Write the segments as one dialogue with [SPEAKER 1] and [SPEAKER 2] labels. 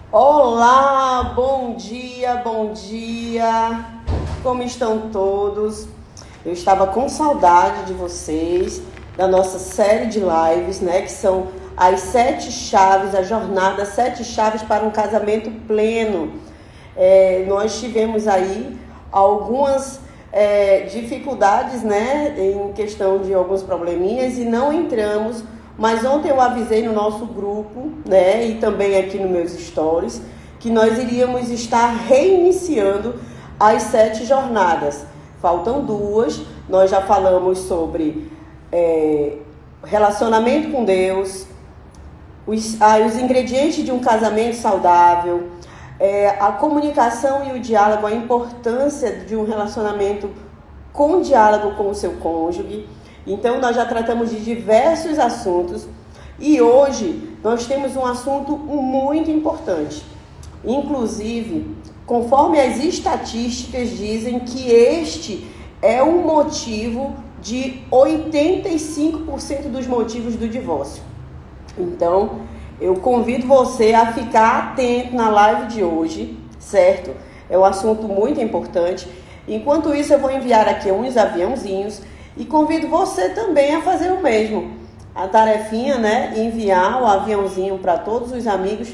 [SPEAKER 1] Olá, bom dia, bom dia. Como estão todos? Eu estava com saudade de vocês, da nossa série de lives, né? Que são as 7 chaves, a jornada 7 chaves para um casamento pleno. Nós tivemos aí algumas dificuldades, né? Em questão de alguns probleminhas e não entramos. Mas ontem eu avisei no nosso grupo, né, e também aqui nos meus stories, que nós iríamos estar reiniciando as 7 jornadas. Faltam 2, nós já falamos sobre relacionamento com Deus, os ingredientes de um casamento saudável, a comunicação e o diálogo, a importância de um relacionamento com diálogo com o seu cônjuge. Então, nós já tratamos de diversos assuntos e hoje nós temos um assunto muito importante. Inclusive, conforme as estatísticas dizem que este é um motivo de 85% dos motivos do divórcio. Então, eu convido você a ficar atento na live de hoje, certo? É um assunto muito importante. Enquanto isso, eu vou enviar aqui uns aviãozinhos. E convido você também a fazer o mesmo. A tarefinha, né? Enviar o aviãozinho para todos os amigos,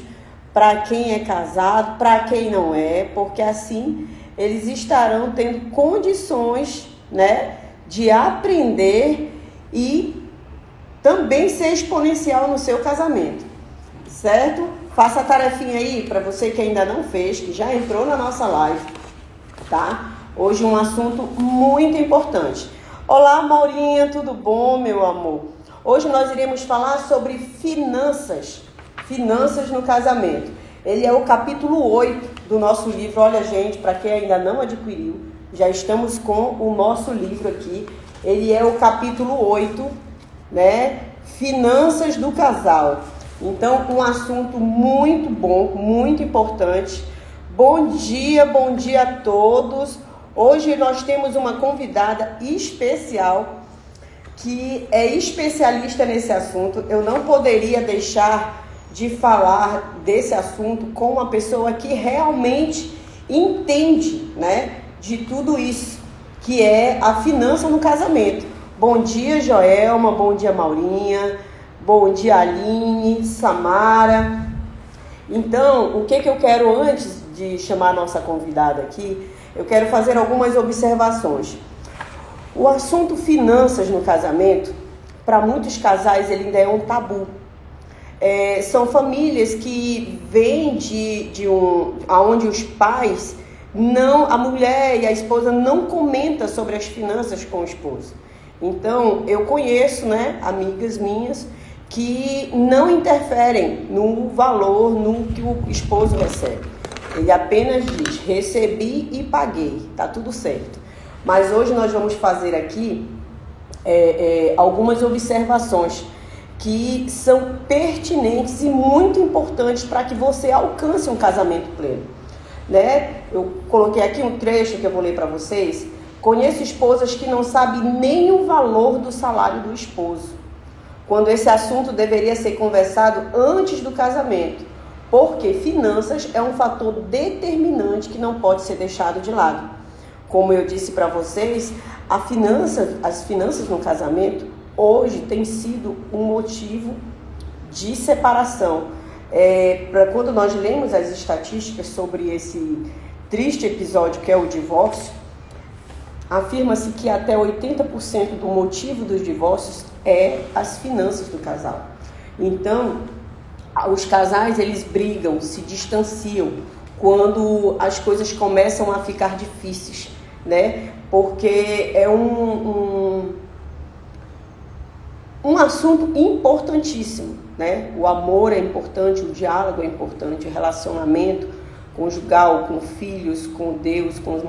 [SPEAKER 1] para quem é casado, para quem não é, porque assim eles estarão tendo condições, né, de aprender e também ser exponencial no seu casamento, certo? Faça a tarefinha aí para você que ainda não fez, que já entrou na nossa live, tá? Hoje um assunto muito importante. Olá, Maurinha, tudo bom, meu amor? Hoje nós iremos falar sobre finanças no casamento. Ele é o capítulo 8 do nosso livro. Olha, gente, para quem ainda não adquiriu, já estamos com o nosso livro aqui. Ele é o capítulo 8, né? Finanças do casal. Então, um assunto muito bom, muito importante. Bom dia a todos. Hoje nós temos uma convidada especial que é especialista nesse assunto. Eu não poderia deixar de falar desse assunto com uma pessoa que realmente entende, né, de tudo isso, que é a finança no casamento. Bom dia, Joelma, bom dia, Maurinha, bom dia, Aline, Samara. Então, o que eu quero antes de chamar a nossa convidada aqui, eu quero fazer algumas observações. O assunto finanças no casamento, para muitos casais, ele ainda é um tabu. São famílias que vêm onde os pais, a mulher e a esposa não comentam sobre as finanças com o esposo. Então, eu conheço, né, amigas minhas que não interferem no valor, no que o esposo recebe. Ele apenas diz, recebi e paguei, tá tudo certo. Mas hoje nós vamos fazer aqui algumas observações que são pertinentes e muito importantes para que você alcance um casamento pleno, né? Eu coloquei aqui um trecho que eu vou ler para vocês. Conheço esposas que não sabem nem o valor do salário do esposo, quando esse assunto deveria ser conversado antes do casamento. Porque finanças é um fator determinante que não pode ser deixado de lado. Como eu disse para vocês, as finanças no casamento hoje tem sido um motivo de separação. Quando nós lemos as estatísticas sobre esse triste episódio que é o divórcio, afirma-se que até 80% do motivo dos divórcios é as finanças do casal. Então, os casais, eles brigam, se distanciam quando as coisas começam a ficar difíceis, né? Porque é um assunto importantíssimo, né? O amor é importante, o diálogo é importante, o relacionamento conjugal, com filhos, com Deus, com o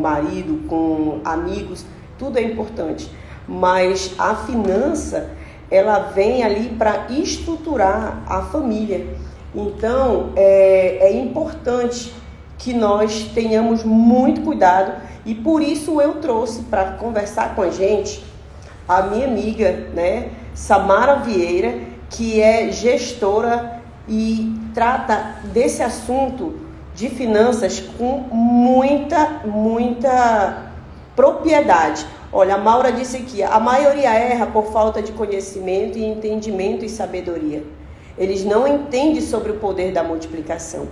[SPEAKER 1] marido, com amigos, tudo é importante. Mas a finança, ela vem ali para estruturar a família. Então, é importante que nós tenhamos muito cuidado e por isso eu trouxe para conversar com a gente a minha amiga, né, Samara Vieira, que é gestora e trata desse assunto de finanças com muita propriedade. Olha, a Maura disse aqui, a maioria erra por falta de conhecimento e entendimento e sabedoria. Eles não entendem sobre o poder da multiplicação.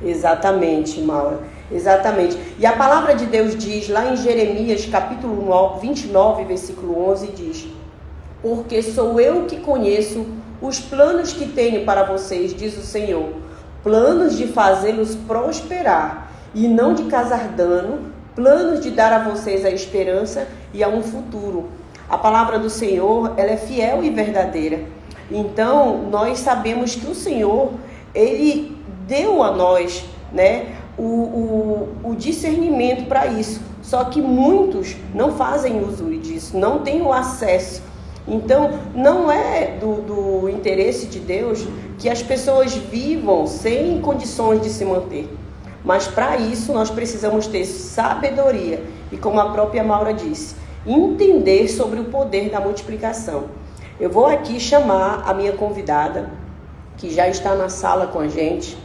[SPEAKER 1] Exatamente, Maura. Exatamente. E a palavra de Deus diz lá em Jeremias, capítulo 29, versículo 11, diz: porque sou eu que conheço os planos que tenho para vocês, diz o Senhor, planos de fazê-los prosperar e não de causar dano, planos de dar a vocês a esperança e a um futuro. A palavra do Senhor, ela é fiel e verdadeira. Então, nós sabemos que o Senhor, Ele deu a nós, né, o discernimento para isso. Só que muitos não fazem uso disso, não têm o acesso. Então, não é do interesse de Deus que as pessoas vivam sem condições de se manter. Mas para isso nós precisamos ter sabedoria e, como a própria Maura disse, entender sobre o poder da multiplicação. Eu vou aqui chamar a minha convidada, que já está na sala com a gente.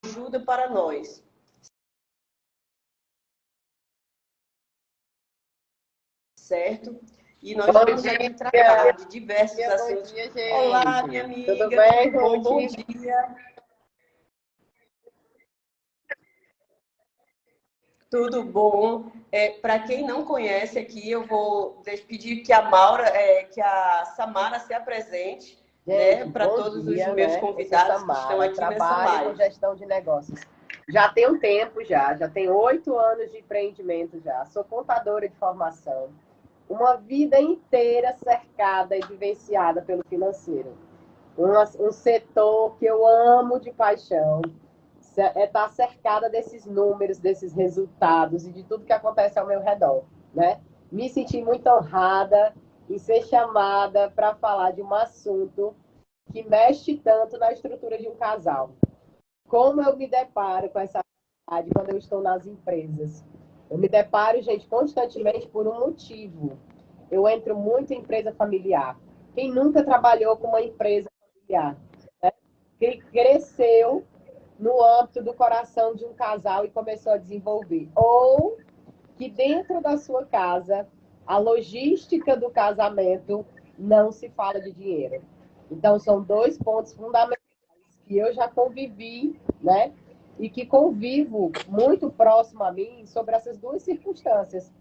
[SPEAKER 1] Ajuda para nós. Certo? E nós vamos aqui tratar de diversos assuntos. Bom dia, gente. Olá, minha amiga.
[SPEAKER 2] Tudo bem?
[SPEAKER 1] Bom dia. Tudo bom? Para quem não conhece aqui, eu vou pedir que a Maura, que a Samara se apresente, né, para todos os meus convidados que estão aqui nessa live.
[SPEAKER 2] Com gestão de negócios. Já tem um tempo já tem 8 anos de empreendimento já. Sou contadora de formação. Uma vida inteira cercada e vivenciada pelo financeiro. Um setor que eu amo de paixão. Estar cercada desses números, desses resultados e de tudo que acontece ao meu redor, né? Me senti muito honrada em ser chamada para falar de um assunto que mexe tanto na estrutura de um casal. Como eu me deparo com essa realidade quando eu estou nas empresas? Eu me deparo, gente, constantemente por um motivo. Eu entro muito em empresa familiar. Quem nunca trabalhou com uma empresa familiar, né? Que cresceu no âmbito do coração de um casal e começou a desenvolver. Ou que dentro da sua casa, a logística do casamento não se fala de dinheiro. Então, são 2 pontos fundamentais que eu já convivi, né? E que convivo muito próximo a mim sobre essas 2 circunstâncias.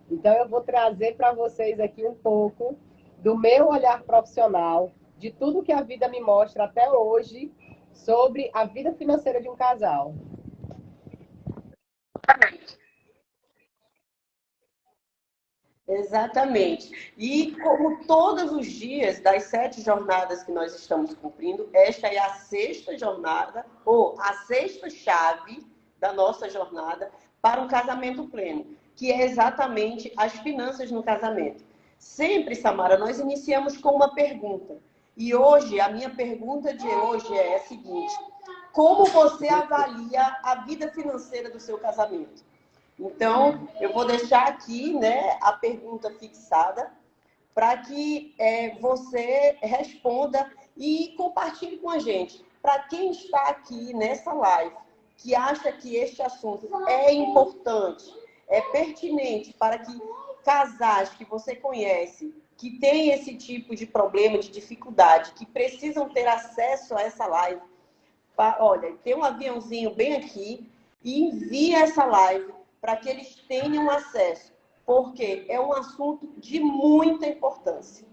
[SPEAKER 2] Então, eu vou trazer para vocês aqui um pouco do meu olhar profissional, de tudo que a vida me mostra até hoje, sobre a vida financeira de um casal.
[SPEAKER 1] Exatamente. E como todos os dias das 7 jornadas que nós estamos cumprindo, esta é a 6ª jornada, ou a 6ª chave da nossa jornada para um casamento pleno, que é exatamente as finanças no casamento. Sempre, Samara, nós iniciamos com uma pergunta. E hoje, a minha pergunta de hoje é a seguinte: como você avalia a vida financeira do seu casamento? Então, eu vou deixar aqui, né, a pergunta fixada para que você responda e compartilhe com a gente. Para quem está aqui nessa live, que acha que este assunto é importante, é pertinente para que casais que você conhece, que têm esse tipo de problema, de dificuldade, que precisam ter acesso a essa live, olha, tem um aviãozinho bem aqui e envia essa live para que eles tenham acesso, porque é um assunto de muita importância.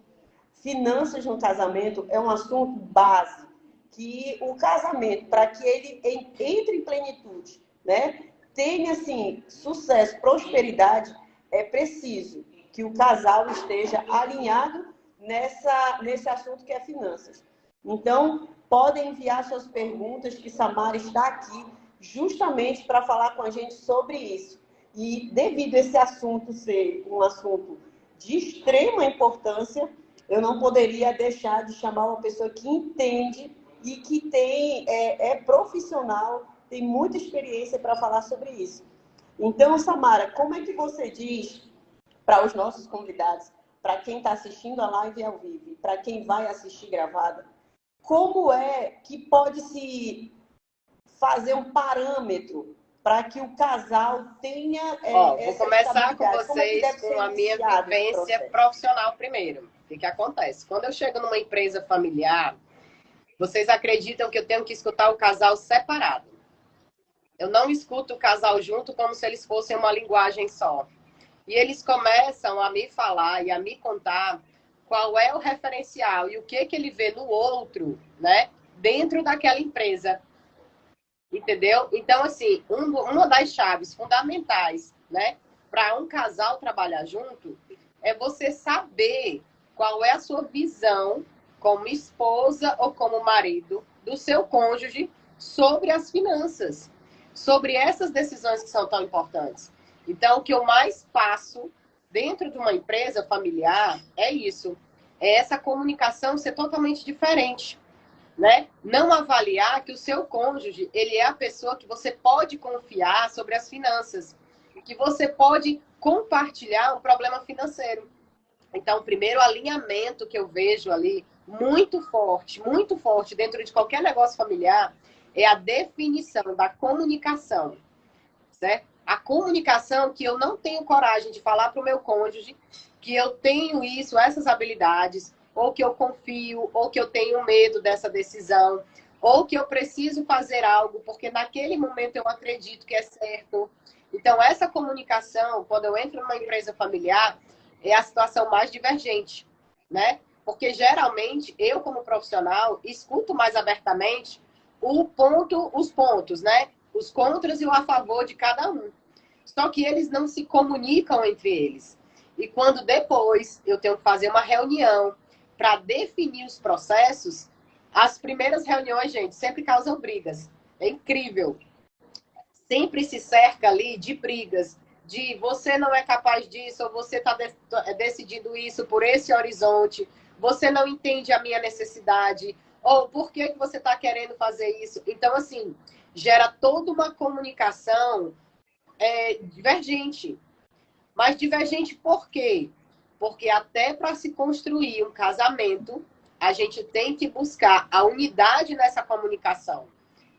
[SPEAKER 1] Finanças no casamento é um assunto base, que o casamento, para que ele entre em plenitude, né, tenha assim, sucesso, prosperidade, é preciso que o casal esteja alinhado nesse assunto que é finanças. Então, podem enviar suas perguntas, que Samara está aqui justamente para falar com a gente sobre isso. E devido a esse assunto ser um assunto de extrema importância, eu não poderia deixar de chamar uma pessoa que entende e que é profissional, tem muita experiência para falar sobre isso. Então, Samara, como é que você diz para os nossos convidados, para quem está assistindo a live ao vivo, para quem vai assistir gravada, como é que pode se fazer um parâmetro para que o casal tenha
[SPEAKER 2] Vou
[SPEAKER 1] essa
[SPEAKER 2] começar com
[SPEAKER 1] estabilidade? Como é que
[SPEAKER 2] vocês
[SPEAKER 1] deve
[SPEAKER 2] com
[SPEAKER 1] ser
[SPEAKER 2] a minha
[SPEAKER 1] iniciado esse
[SPEAKER 2] vivência
[SPEAKER 1] processo?
[SPEAKER 2] profissional primeiro. O que acontece? Quando eu chego numa empresa familiar, vocês acreditam que eu tenho que escutar o casal separado. Eu não escuto o casal junto como se eles fossem uma linguagem só. E eles começam a me falar e a me contar qual é o referencial e o que ele vê no outro, né? Dentro daquela empresa. Entendeu? Então, assim, uma das chaves fundamentais, né, para um casal trabalhar junto é você saber qual é a sua visão como esposa ou como marido do seu cônjuge sobre as finanças, sobre essas decisões que são tão importantes. Então, o que eu mais passo dentro de uma empresa familiar é isso, é essa comunicação ser totalmente diferente. Né? Não avaliar que o seu cônjuge, ele é a pessoa que você pode confiar sobre as finanças, que você pode compartilhar um problema financeiro. Então, o primeiro alinhamento que eu vejo ali, muito forte dentro de qualquer negócio familiar, é a definição da comunicação, certo? A comunicação que eu não tenho coragem de falar para o meu cônjuge que eu tenho isso, essas habilidades, ou que eu confio, ou que eu tenho medo dessa decisão, ou que eu preciso fazer algo porque naquele momento eu acredito que é certo. Então, essa comunicação, quando eu entro numa empresa familiar, é a situação mais divergente, né? Porque geralmente eu, como profissional, escuto mais abertamente os pontos, né? Os contras e o a favor de cada um. Só que eles não se comunicam entre eles. E quando depois eu tenho que fazer uma reunião para definir os processos, as primeiras reuniões, gente, sempre causam brigas. É incrível. Sempre se cerca ali de brigas, de você não é capaz disso, ou você está decidindo isso por esse horizonte, você não entende a minha necessidade, ou por que você está querendo fazer isso. Então, assim, gera toda uma comunicação divergente. Mas divergente por quê? Porque até para se construir um casamento, a gente tem que buscar a unidade nessa comunicação,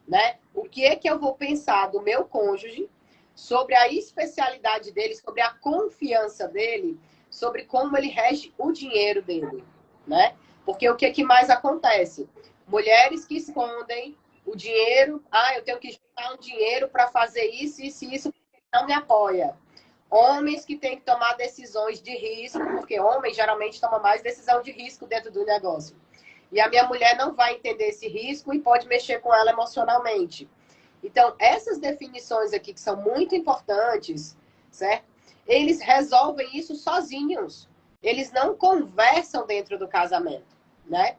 [SPEAKER 2] né? O que é que eu vou pensar do meu cônjuge sobre a especialidade dele, sobre a confiança dele, sobre como ele rege o dinheiro dele, né? Porque o que é que mais acontece? Mulheres que escondem o dinheiro, eu tenho que juntar um dinheiro para fazer isso, isso e isso, porque não me apoia. Homens que têm que tomar decisões de risco, porque homem geralmente toma mais decisão de risco dentro do negócio. E a minha mulher não vai entender esse risco e pode mexer com ela emocionalmente. Então, essas definições aqui que são muito importantes, certo? Eles resolvem isso sozinhos. Eles não conversam dentro do casamento, né?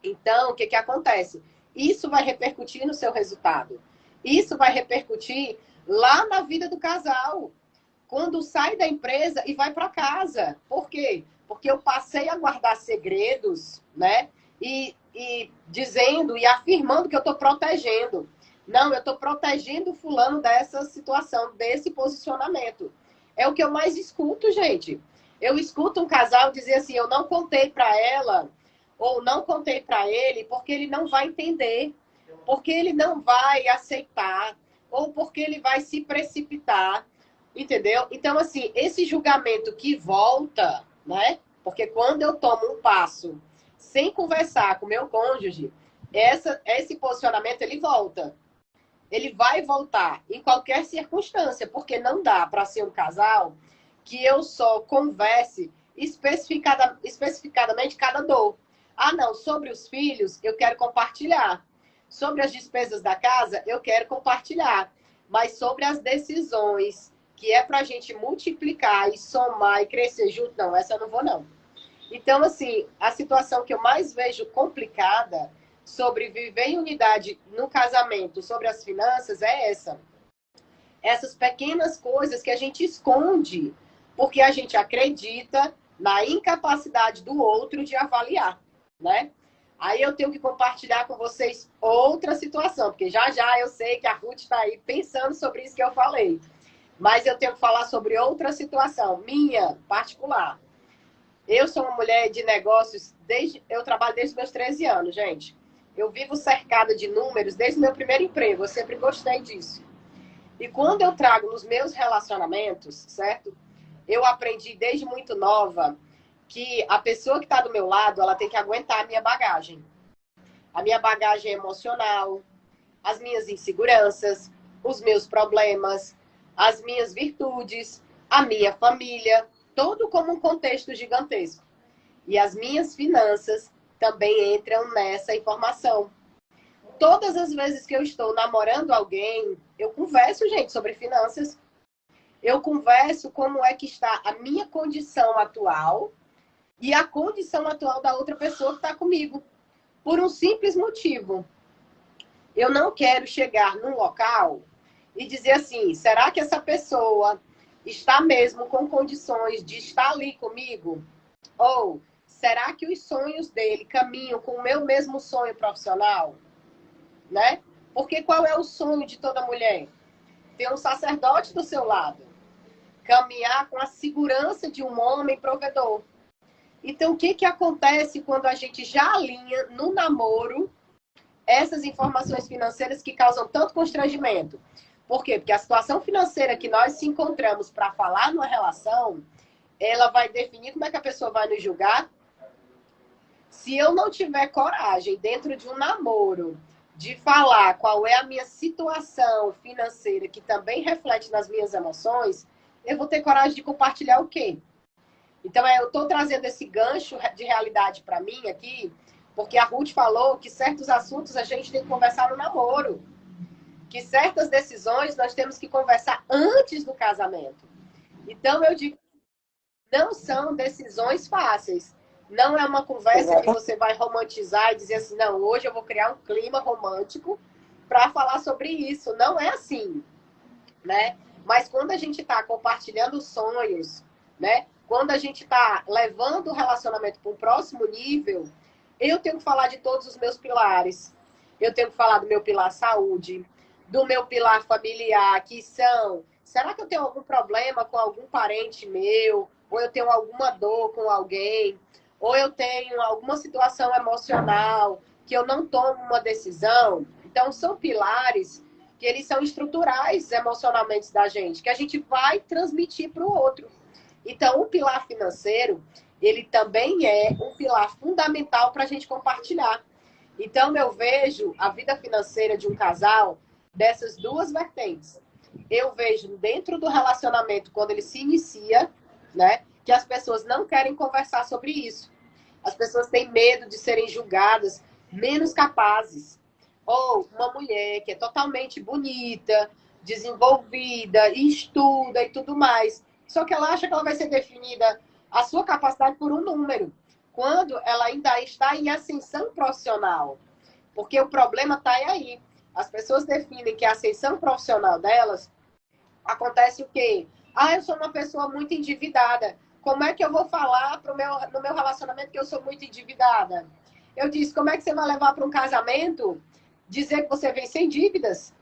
[SPEAKER 2] Então, o que acontece? Isso vai repercutir no seu resultado. Isso vai repercutir lá na vida do casal. Quando sai da empresa e vai para casa. Por quê? Porque eu passei a guardar segredos, né? E dizendo e afirmando que eu estou protegendo. Não, eu estou protegendo o fulano dessa situação, desse posicionamento. É o que eu mais escuto, gente. Eu escuto um casal dizer assim, eu não contei para ela, ou não contei para ele, porque ele não vai entender, porque ele não vai aceitar, ou porque ele vai se precipitar. Entendeu? Então, assim, esse julgamento que volta, né? Porque quando eu tomo um passo sem conversar com o meu cônjuge, esse posicionamento, ele volta. Ele vai voltar em qualquer circunstância, porque não dá para ser um casal que eu só converse especificadamente cada dor. Não, sobre os filhos, eu quero compartilhar. Sobre as despesas da casa, eu quero compartilhar. Mas sobre as decisões que é para a gente multiplicar e somar e crescer junto, não, essa eu não vou, não. Então, assim, a situação que eu mais vejo complicada sobre viver em unidade no casamento, sobre as finanças, é essa. Essas pequenas coisas que a gente esconde, porque a gente acredita na incapacidade do outro de avaliar, né? Aí eu tenho que compartilhar com vocês outra situação, porque já eu sei que a Ruth está aí pensando sobre isso que eu falei. Mas eu tenho que falar sobre outra situação, minha, particular. Eu sou uma mulher de negócios, eu trabalho desde os meus 13 anos, gente. Eu vivo cercada de números desde o meu primeiro emprego. Eu sempre gostei disso. E quando eu trago nos meus relacionamentos, certo? Eu aprendi desde muito nova que a pessoa que está do meu lado, ela tem que aguentar a minha bagagem. A minha bagagem emocional, as minhas inseguranças, os meus problemas, as minhas virtudes, a minha família, todo como um contexto gigantesco. E as minhas finanças também entram nessa informação. Todas as vezes que eu estou namorando alguém, eu converso, gente, sobre finanças. Eu converso como é que está a minha condição atual e a condição atual da outra pessoa que está comigo. Por um simples motivo. Eu não quero chegar num local e dizer assim, será que essa pessoa está mesmo com condições de estar ali comigo? Ou será que os sonhos dele caminham com o meu mesmo sonho profissional? Né? Porque qual é o sonho de toda mulher? Ter um sacerdote do seu lado. Caminhar com a segurança de um homem provedor. Então, o que acontece quando a gente já alinha no namoro essas informações financeiras que causam tanto constrangimento? Por quê? Porque a situação financeira que nós se encontramos para falar numa relação, ela vai definir como é que a pessoa vai nos julgar. Se eu não tiver coragem dentro de um namoro de falar qual é a minha situação financeira que também reflete nas minhas emoções, eu vou ter coragem de compartilhar o quê? Então, eu estou trazendo esse gancho de realidade para mim aqui, porque a Ruth falou que certos assuntos a gente tem que conversar no namoro. Que certas decisões nós temos que conversar antes do casamento. Então, eu digo, não são decisões fáceis. Não é uma conversa que você vai romantizar e dizer assim, não, hoje eu vou criar um clima romântico para falar sobre isso. Não é assim, né? Mas quando a gente está compartilhando sonhos, né? Quando a gente está levando o relacionamento para um próximo nível, eu tenho que falar de todos os meus pilares. Eu tenho que falar do meu pilar saúde, do meu pilar familiar, que são... Será que eu tenho algum problema com algum parente meu? Ou eu tenho alguma dor com alguém? Ou eu tenho alguma situação emocional que eu não tomo uma decisão? Então, são pilares que eles são estruturais emocionalmente da gente, que a gente vai transmitir para o outro. Então, o pilar financeiro, ele também é um pilar fundamental para a gente compartilhar. Então, eu vejo a vida financeira de um casal dessas duas vertentes. Eu vejo dentro do relacionamento, quando ele se inicia, né, que as pessoas não querem conversar sobre isso. As pessoas têm medo de serem julgadas menos capazes. Ou uma mulher que é totalmente bonita, desenvolvida, estuda e tudo mais. Só que ela acha que ela vai ser definida a sua capacidade por um número, quando ela ainda está em ascensão profissional. Porque o problema está aí. As pessoas definem que a ascensão profissional delas acontece o quê? Ah, eu sou uma pessoa muito endividada. Como é que eu vou falar no meu relacionamento que eu sou muito endividada? Eu disse, como é que você vai levar para um casamento dizer que você vem sem dívidas?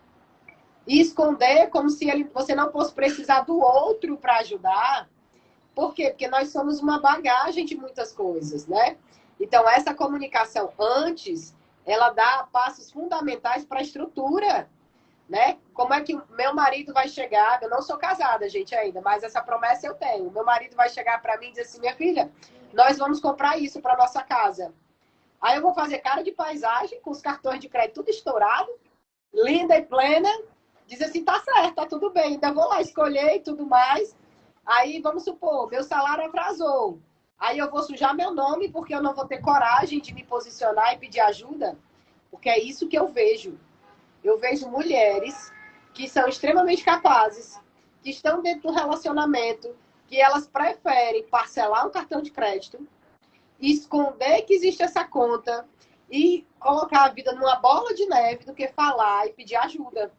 [SPEAKER 2] E esconder como se você não fosse precisar do outro para ajudar. Por quê? Porque nós somos uma bagagem de muitas coisas, né? Então, essa comunicação antes, ela dá passos fundamentais para a estrutura, né? Como é que meu marido vai chegar? Eu não sou casada, gente, ainda, mas essa promessa eu tenho. Meu marido vai chegar para mim e dizer assim, minha filha, nós vamos comprar isso para nossa casa. Aí eu vou fazer cara de paisagem, com os cartões de crédito tudo estourado, linda e plena, dizer assim, tá certo, tá tudo bem, ainda vou lá escolher e tudo mais. Aí, vamos supor, meu salário atrasou. Aí eu vou sujar meu nome porque eu não vou ter coragem de me posicionar e pedir ajuda. Porque é isso que eu vejo. Eu vejo mulheres que são extremamente capazes, que estão dentro do relacionamento, que elas preferem parcelar um cartão de crédito, esconder que existe essa conta e colocar a vida numa bola de neve do que falar e pedir ajuda.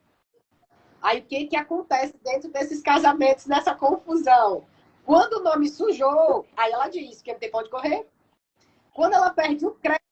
[SPEAKER 2] Aí o que acontece dentro desses casamentos, nessa confusão? Quando o nome sujou, aí ela diz que não tem pra onde correr. Quando ela perde o crédito.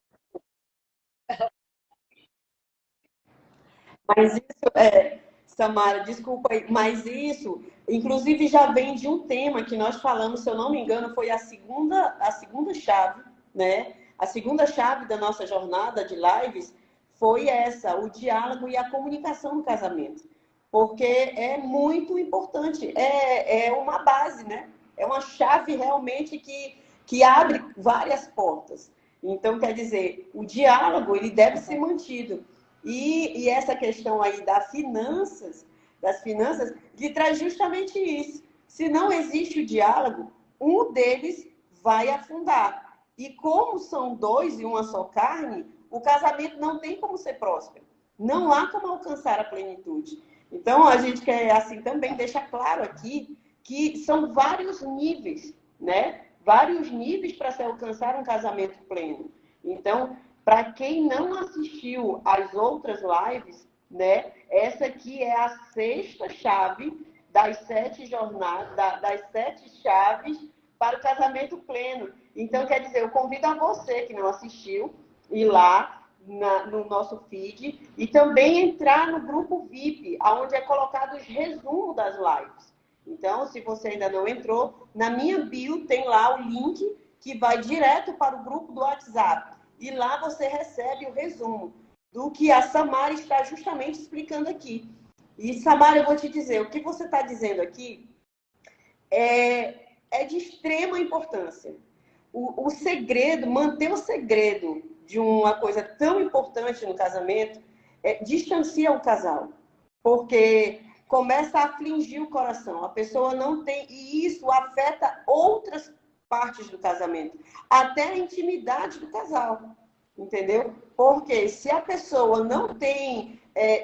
[SPEAKER 1] Mas isso, Samara, desculpa aí, mas isso, inclusive, já vem de um tema que nós falamos, se eu não me engano, foi a segunda chave, né? A segunda chave da nossa jornada de lives foi essa, o diálogo e a comunicação no casamento. Porque é muito importante, é uma base, né? É uma chave realmente que abre várias portas. Então, quer dizer, o diálogo ele deve ser mantido. E essa questão aí das finanças, lhe traz justamente isso. Se não existe o diálogo, um deles vai afundar. E como são dois e uma só carne, o casamento não tem como ser próspero. Não há como alcançar a plenitude. Então, a gente quer, assim, também deixar claro aqui que são vários níveis, né? Vários níveis para se alcançar um casamento pleno. Então, para quem não assistiu às outras lives, né? Essa aqui é a sexta chave das 7 jornadas, das 7 chaves para o casamento pleno. Então, quer dizer, eu convido a você que não assistiu, ir lá no nosso feed e também entrar no grupo VIP, onde é colocado os resumos das lives. Então, se você ainda não entrou, na minha bio tem lá o link que vai direto para o grupo do WhatsApp. E lá você recebe o resumo do que a Samara está justamente explicando aqui. E, Samara, eu vou te dizer, o que você está dizendo aqui é de extrema importância. O segredo, manter o segredo de uma coisa tão importante no casamento, distancia o casal. Porque começa a afligir o coração. A pessoa não tem... E isso afeta outras partes do casamento. Até a intimidade do casal. Entendeu? Porque se a pessoa não tem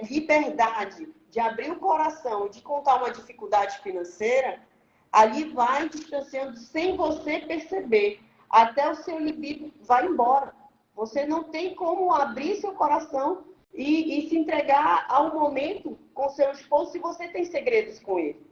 [SPEAKER 1] liberdade de abrir o coração e de contar uma dificuldade financeira, ali vai distanciando sem você perceber. Até o seu libido vai embora. Você não tem como abrir seu coração e se entregar ao momento com seu esposo se você tem segredos com ele.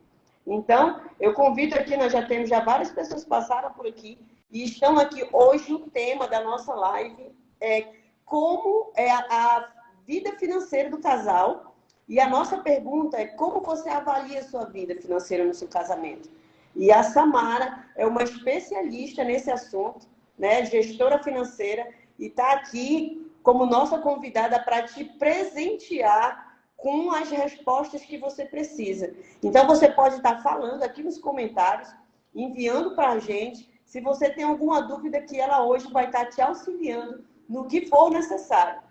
[SPEAKER 1] Então, eu convido aqui, nós já temos várias pessoas que passaram por aqui e estão aqui hoje. O tema da nossa live é como é a vida financeira do casal. E a nossa pergunta é como você avalia a sua vida financeira no seu casamento. E a Samara é uma especialista nesse assunto, né? Gestora financeira, e está aqui como nossa convidada para te presentear com as respostas que você precisa. Então, você pode estar falando aqui nos comentários, enviando para a gente, se você tem alguma dúvida, que ela hoje vai estar te auxiliando no que for necessário.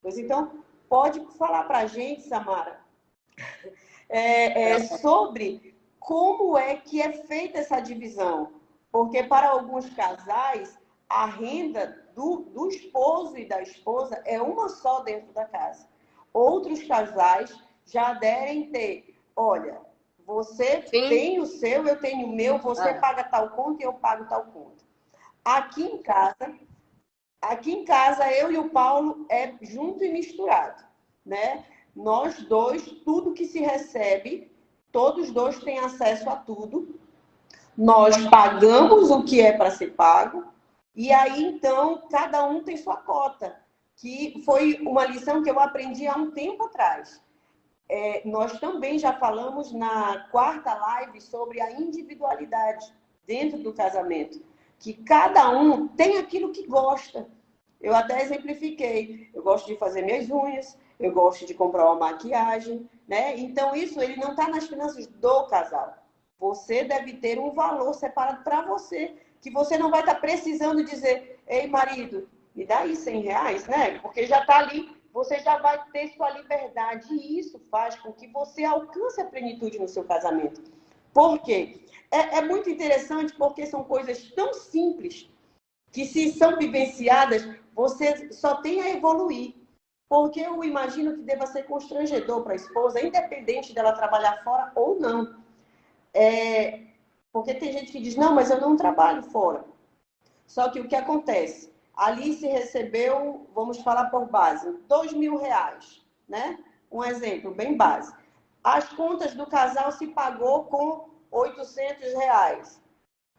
[SPEAKER 1] Pois então, pode falar para a gente, Samara, sobre como é que é feita essa divisão. Porque para alguns casais, a renda do esposo e da esposa é uma só dentro da casa. Outros casais já devem ter, olha, você tem o seu, eu tenho o meu, você paga tal conta e eu pago tal conta. Aqui em casa, eu e o Paulo é junto e misturado, né? Nós dois, tudo que se recebe, todos dois têm acesso a tudo. Nós pagamos o que é para ser pago. E aí, então, cada um tem sua cota. Que foi uma lição que eu aprendi há um tempo atrás. Nós também já falamos na quarta live sobre a individualidade dentro do casamento. Que cada um tem aquilo que gosta. Eu até exemplifiquei. Eu gosto de fazer minhas unhas, eu gosto de comprar uma maquiagem, né? Então, isso ele não está nas finanças do casal. Você deve ter um valor separado para você, que você não vai estar precisando dizer, ei, marido, me dá aí 100 reais, né? Porque já está ali, você já vai ter sua liberdade. E isso faz com que você alcance a plenitude no seu casamento. Por quê? É muito interessante porque são coisas tão simples que, se são vivenciadas, você só tem a evoluir. Porque eu imagino que deva ser constrangedor para a esposa, independente dela trabalhar fora ou não. Porque tem gente que diz, não, mas eu não trabalho fora. Só que o que acontece? Ali se recebeu, vamos falar por base, 2.000 reais, né? Um exemplo bem básico. As contas do casal se pagou com 800 reais.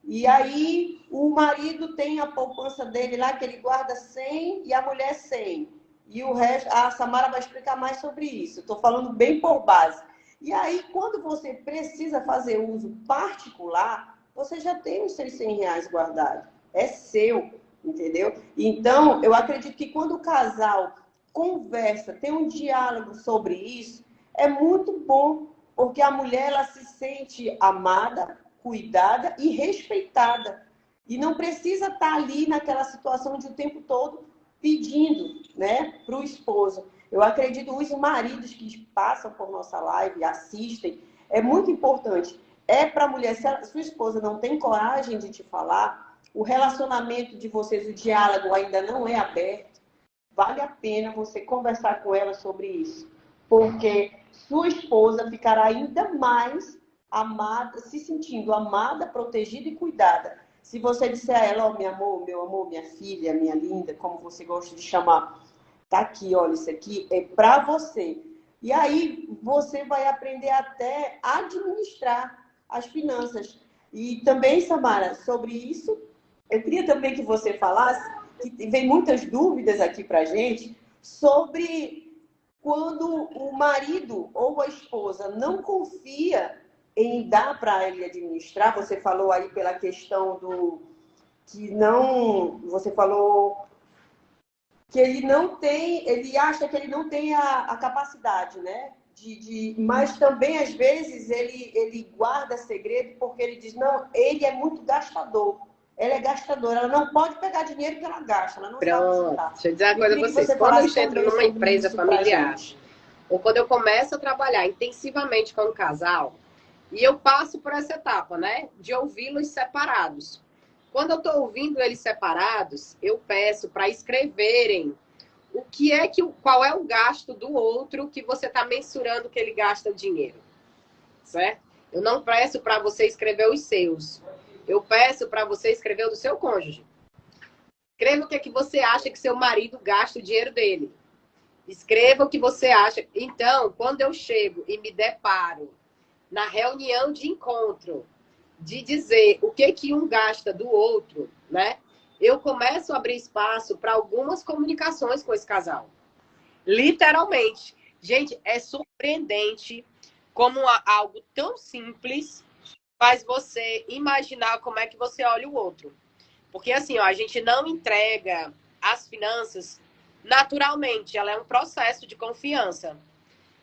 [SPEAKER 1] E aí o marido tem a poupança dele lá, que ele guarda 100 e a mulher 100. E o resto, a Samara vai explicar mais sobre isso. Estou falando bem por base. E aí, quando você precisa fazer uso particular, você já tem os seus 100 reais guardados. É seu, entendeu? Então, eu acredito que quando o casal conversa, tem um diálogo sobre isso, é muito bom, porque a mulher ela se sente amada, cuidada e respeitada. E não precisa estar ali naquela situação de o tempo todo pedindo, né, para o esposo. Eu acredito os maridos que passam por nossa live, assistem, é muito importante. É para a mulher, se a sua esposa não tem coragem de te falar, o relacionamento de vocês, o diálogo ainda não é aberto, vale a pena você conversar com ela sobre isso. Porque sua esposa ficará ainda mais amada, se sentindo amada, protegida e cuidada. Se você disser a ela, oh, meu amor, minha filha, minha linda, como você gosta de chamar, tá aqui, olha, isso aqui é para você. E aí você vai aprender até a administrar as finanças. E também, Samara, sobre isso, eu queria também que você falasse, que vem muitas dúvidas aqui para a gente, sobre quando o marido ou a esposa não confia em dar para ele administrar. Você falou aí pela questão do que não, você falou que ele não tem, ele acha que ele não tem a capacidade, né? Mas também, às vezes, ele guarda segredo porque ele diz, não, ele é muito gastador. Ela é gastadora, ela não pode pegar dinheiro que ela gasta, ela não sabe juntar.
[SPEAKER 2] Deixa eu dizer uma coisa a vocês. Quando eu entro numa empresa familiar, ou quando eu começo a trabalhar intensivamente com um casal, e eu passo por essa etapa, né? De ouvi-los separados. Quando eu estou ouvindo eles separados, eu peço para escreverem qual é o gasto do outro que você está mensurando que ele gasta o dinheiro, certo? Eu não peço para você escrever os seus. Eu peço para você escrever o do seu cônjuge. Escreva o que é que você acha que seu marido gasta o dinheiro dele. Escreva o que você acha. Então, quando eu chego e me deparo na reunião de encontro, de dizer o que um gasta do outro, né? Eu começo a abrir espaço para algumas comunicações com esse casal. Literalmente. Gente, é surpreendente como algo tão simples faz você imaginar como é que você olha o outro. Porque assim, ó, a gente não entrega as finanças naturalmente, ela é um processo de confiança.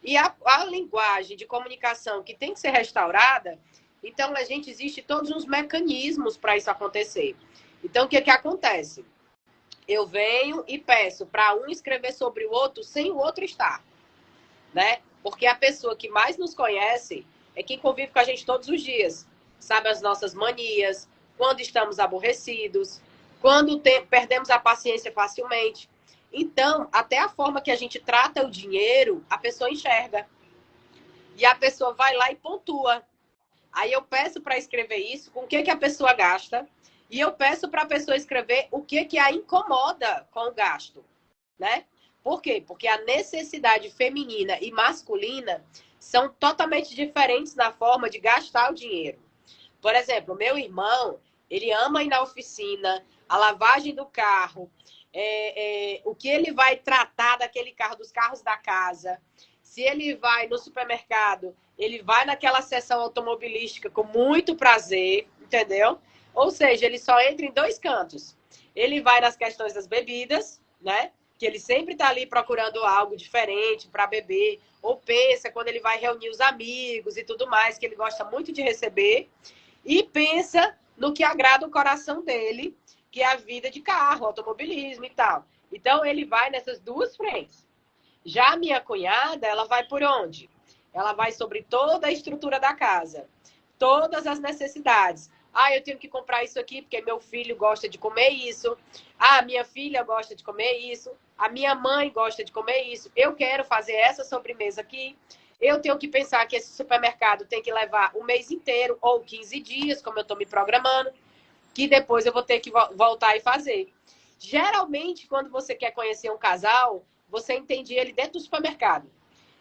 [SPEAKER 2] E a linguagem de comunicação que tem que ser restaurada, então a gente existe todos os mecanismos para isso acontecer. Então, o que acontece? Eu venho e peço para um escrever sobre o outro sem o outro estar, né? Porque a pessoa que mais nos conhece é quem convive com a gente todos os dias. Sabe as nossas manias, quando estamos aborrecidos, quando perdemos a paciência facilmente. Então, até a forma que a gente trata o dinheiro, a pessoa enxerga. E a pessoa vai lá e pontua. Aí eu peço para escrever isso, com o que a pessoa gasta, e eu peço para a pessoa escrever o que a incomoda com o gasto, né? Por quê? Porque a necessidade feminina e masculina são totalmente diferentes na forma de gastar o dinheiro. Por exemplo, meu irmão, ele ama ir na oficina, a lavagem do carro, o que ele vai tratar daquele carro, dos carros da casa. Se ele vai no supermercado, ele vai naquela seção automobilística com muito prazer, entendeu? Ou seja, ele só entra em dois cantos. Ele vai nas questões das bebidas, né? Que ele sempre está ali procurando algo diferente para beber. Ou pensa quando ele vai reunir os amigos e tudo mais, que ele gosta muito de receber. E pensa no que agrada o coração dele, que é a vida de carro, automobilismo e tal. Então, ele vai nessas duas frentes. Já a minha cunhada, ela vai por onde? Ela vai sobre toda a estrutura da casa. Todas as necessidades. Ah, eu tenho que comprar isso aqui porque meu filho gosta de comer isso. Ah, minha filha gosta de comer isso. A minha mãe gosta de comer isso. Eu quero fazer essa sobremesa aqui. Eu tenho que pensar que esse supermercado tem que levar o mês inteiro ou 15 dias, como eu estou me programando, que depois eu vou ter que voltar e fazer. Geralmente, quando você quer conhecer um casal, você entende ele dentro do supermercado.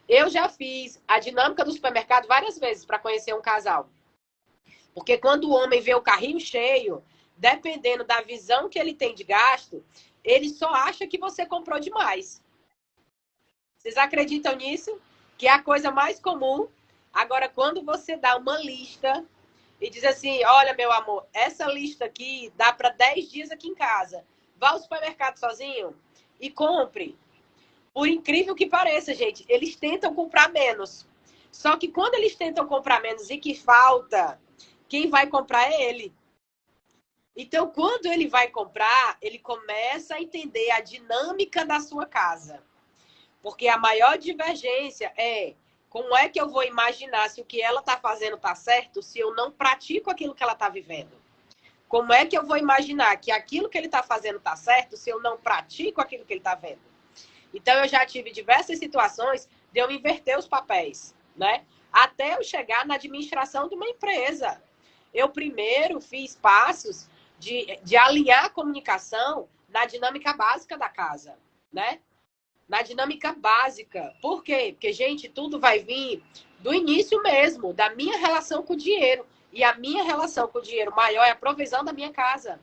[SPEAKER 2] Eu já fiz a dinâmica do supermercado várias vezes para conhecer um casal. Porque quando o homem vê o carrinho cheio, dependendo da visão que ele tem de gasto, ele só acha que você comprou demais. Vocês acreditam nisso? Que é a coisa mais comum. Agora, quando você dá uma lista e diz assim, olha, meu amor, essa lista aqui dá para 10 dias aqui em casa. Vá ao supermercado sozinho e compre. Por incrível que pareça, gente, eles tentam comprar menos. Só que quando eles tentam comprar menos e que falta, quem vai comprar é ele. Então, quando ele vai comprar, ele começa a entender a dinâmica da sua casa. Porque a maior divergência é como é que eu vou imaginar se o que ela está fazendo está certo se eu não pratico aquilo que ela está vivendo? Como é que eu vou imaginar que aquilo que ele está fazendo está certo se eu não pratico aquilo que ele está vendo? Então, eu já tive diversas situações de eu inverter os papéis, né? Até eu chegar na administração de uma empresa. Eu primeiro fiz passos de alinhar a comunicação na dinâmica básica da casa, né? Na dinâmica básica. Por quê? Porque, gente, tudo vai vir do início mesmo, da minha relação com o dinheiro. E a minha relação com o dinheiro maior é a provisão da minha casa.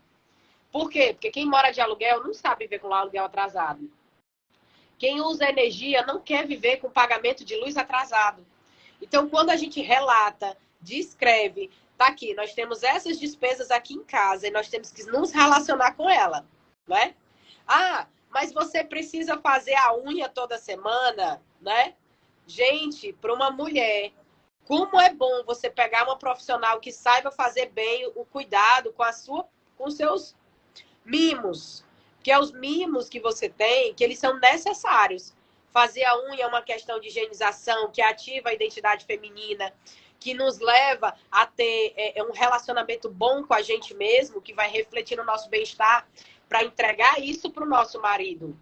[SPEAKER 2] Por quê? Porque quem mora de aluguel não sabe viver com aluguel atrasado. Quem usa energia não quer viver com pagamento de luz atrasado. Então, quando a gente relata, descreve, tá aqui, nós temos essas despesas aqui em casa e nós temos que nos relacionar com ela, né? Ah, mas você precisa fazer a unha toda semana, né? Gente, para uma mulher, como é bom você pegar uma profissional que saiba fazer bem o cuidado com os seus mimos. Que é os mimos que você tem, que eles são necessários. Fazer a unha é uma questão de higienização, que ativa a identidade feminina, que nos leva a ter um relacionamento bom com a gente mesmo, que vai refletir no nosso bem-estar, para entregar isso para o nosso marido.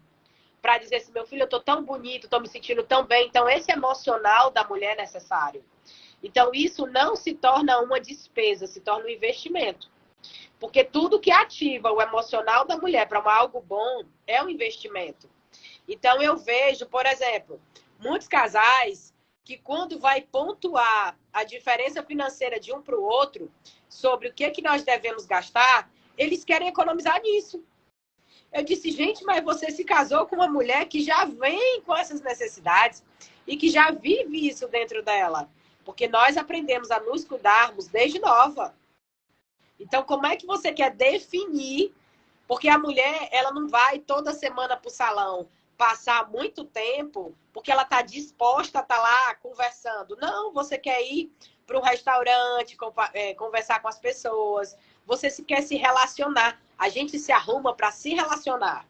[SPEAKER 2] Para dizer assim, meu filho, eu estou tão bonito, estou me sentindo tão bem. Então, esse emocional da mulher é necessário. Então, isso não se torna uma despesa, se torna um investimento. Porque tudo que ativa o emocional da mulher para algo bom é um investimento. Então, eu vejo, por exemplo, muitos casais que quando vai pontuar a diferença financeira de um para o outro, sobre o que nós devemos gastar, eles querem economizar nisso. Eu disse, gente, mas você se casou com uma mulher que já vem com essas necessidades e que já vive isso dentro dela. Porque nós aprendemos a nos cuidarmos desde nova. Então, como é que você quer definir? Porque a mulher, ela não vai toda semana para o salão passar muito tempo, porque ela está disposta a estar lá conversando. Não, você quer ir para um restaurante, conversar com as pessoas. Você quer se relacionar. A gente se arruma para se relacionar.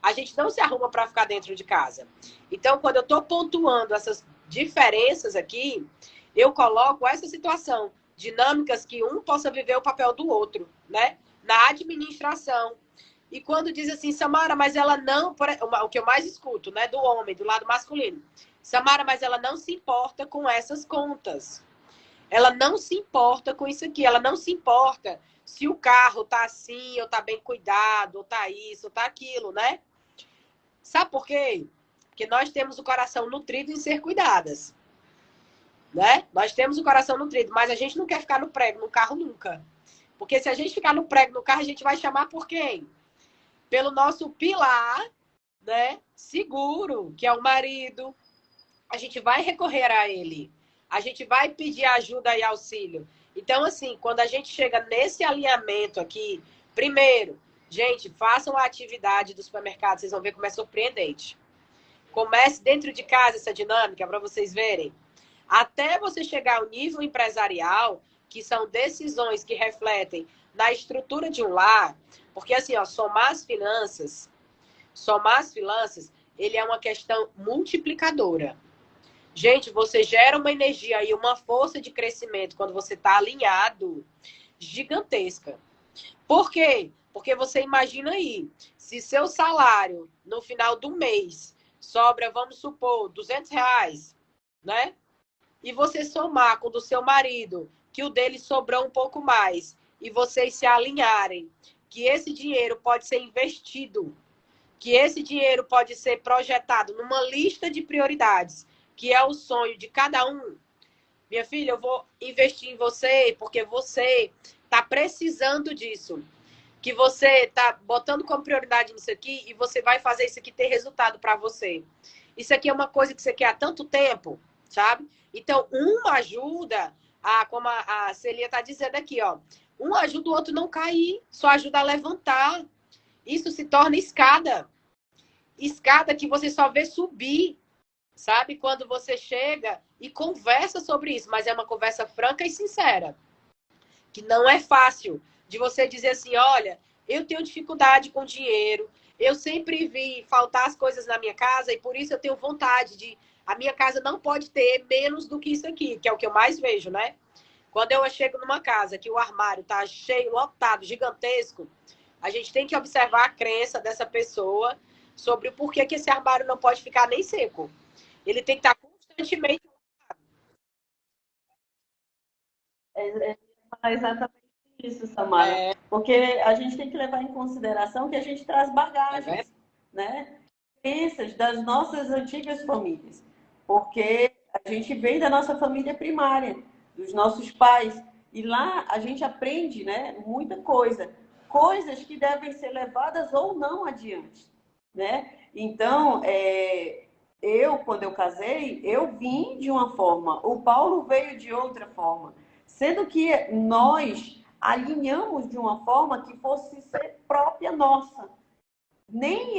[SPEAKER 2] A gente não se arruma para ficar dentro de casa. Então, quando eu estou pontuando essas diferenças aqui, eu coloco essa situação. Dinâmicas que um possa viver o papel do outro, né? Na administração. E quando diz assim, Samara, mas ela não... O que eu mais escuto, né? Do homem, do lado masculino. Samara, mas ela não se importa com essas contas. Ela não se importa com isso aqui. Ela não se importa se o carro tá assim, ou tá bem cuidado, ou tá isso, ou tá aquilo, né? Sabe por quê? Porque nós temos o coração nutrido em ser cuidadas. Né? Nós temos o coração nutrido, mas a gente não quer ficar no prego, no carro nunca. Porque se a gente ficar no prego, no carro, a gente vai chamar por quem? Pelo nosso pilar, né? Seguro, que é o marido. A gente vai recorrer a ele. A gente vai pedir ajuda e auxílio. Então, assim, quando a gente chega nesse alinhamento aqui, primeiro, gente, façam a atividade do supermercado, vocês vão ver como é surpreendente. Comece dentro de casa essa dinâmica para vocês verem. Até você chegar ao nível empresarial, que são decisões que refletem na estrutura de um lar, porque assim, ó, somar as finanças, ele é uma questão multiplicadora. Gente, você gera uma energia e uma força de crescimento quando você está alinhado, gigantesca. Por quê? Porque você imagina aí, se seu salário no final do mês sobra, vamos supor, R$200, né? E você somar com o do seu marido, que o dele sobrou um pouco mais, e vocês se alinharem, que esse dinheiro pode ser investido, que esse dinheiro pode ser projetado numa lista de prioridades, que é o sonho de cada um. Minha filha, eu vou investir em você, porque você está precisando disso. Que você está botando como prioridade nisso aqui, e você vai fazer isso aqui ter resultado para você. Isso aqui é uma coisa que você quer há tanto tempo, sabe? Então, uma ajuda, como a Celia está dizendo aqui, ó. Um ajuda o outro não cair, só ajuda a levantar. Isso se torna escada. escada que você só vê subir, sabe? Quando você chega e conversa sobre isso, mas é uma conversa franca e sincera, que não é fácil de você dizer assim, olha, eu tenho dificuldade com dinheiro, eu sempre vi faltar as coisas na minha casa e por isso eu tenho vontade de... A minha casa não pode ter menos do que isso aqui, que é o que eu mais vejo, né? Quando eu chego numa casa que o armário tá cheio, lotado, gigantesco, a gente tem que observar a crença dessa pessoa sobre o porquê que esse armário não pode ficar nem seco. Ele tem que estar constantemente...
[SPEAKER 1] É exatamente isso, Samara. Porque a gente tem que levar em consideração que a gente traz bagagens, né? Crenças das nossas antigas famílias. Porque a gente vem da nossa família primária, dos nossos pais. E lá a gente aprende, né, muita coisa. Coisas que devem ser levadas ou não adiante, né? Então, quando eu casei, eu vim de uma forma, o Paulo veio de outra forma. Sendo que nós alinhamos de uma forma que fosse ser própria nossa. Nem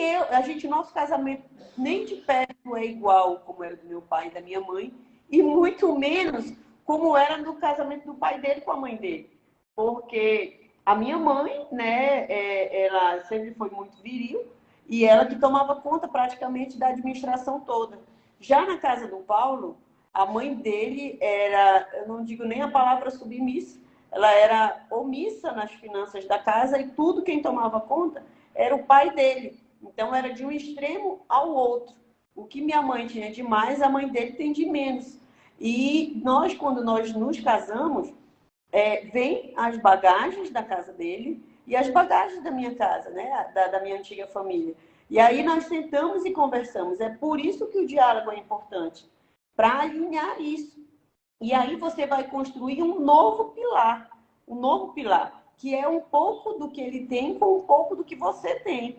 [SPEAKER 1] nosso casamento nem de perto é igual como era do meu pai e da minha mãe, e muito menos como era no casamento do pai dele com a mãe dele. Porque a minha mãe, né, ela sempre foi muito viril, e ela que tomava conta praticamente da administração toda. Já na casa do Paulo, a mãe dele era, eu não digo nem a palavra submissa, ela era omissa nas finanças da casa e tudo quem tomava conta era o pai dele. Então era de um extremo ao outro. O que minha mãe tinha de mais, a mãe dele tem de menos. E nós, quando nós nos casamos, vem as bagagens da casa dele e as bagagens da minha casa, né? Da minha antiga família. E aí nós sentamos e conversamos. É por isso que o diálogo é importante, para alinhar isso. E aí você vai construir um novo pilar, que é um pouco do que ele tem com um pouco do que você tem.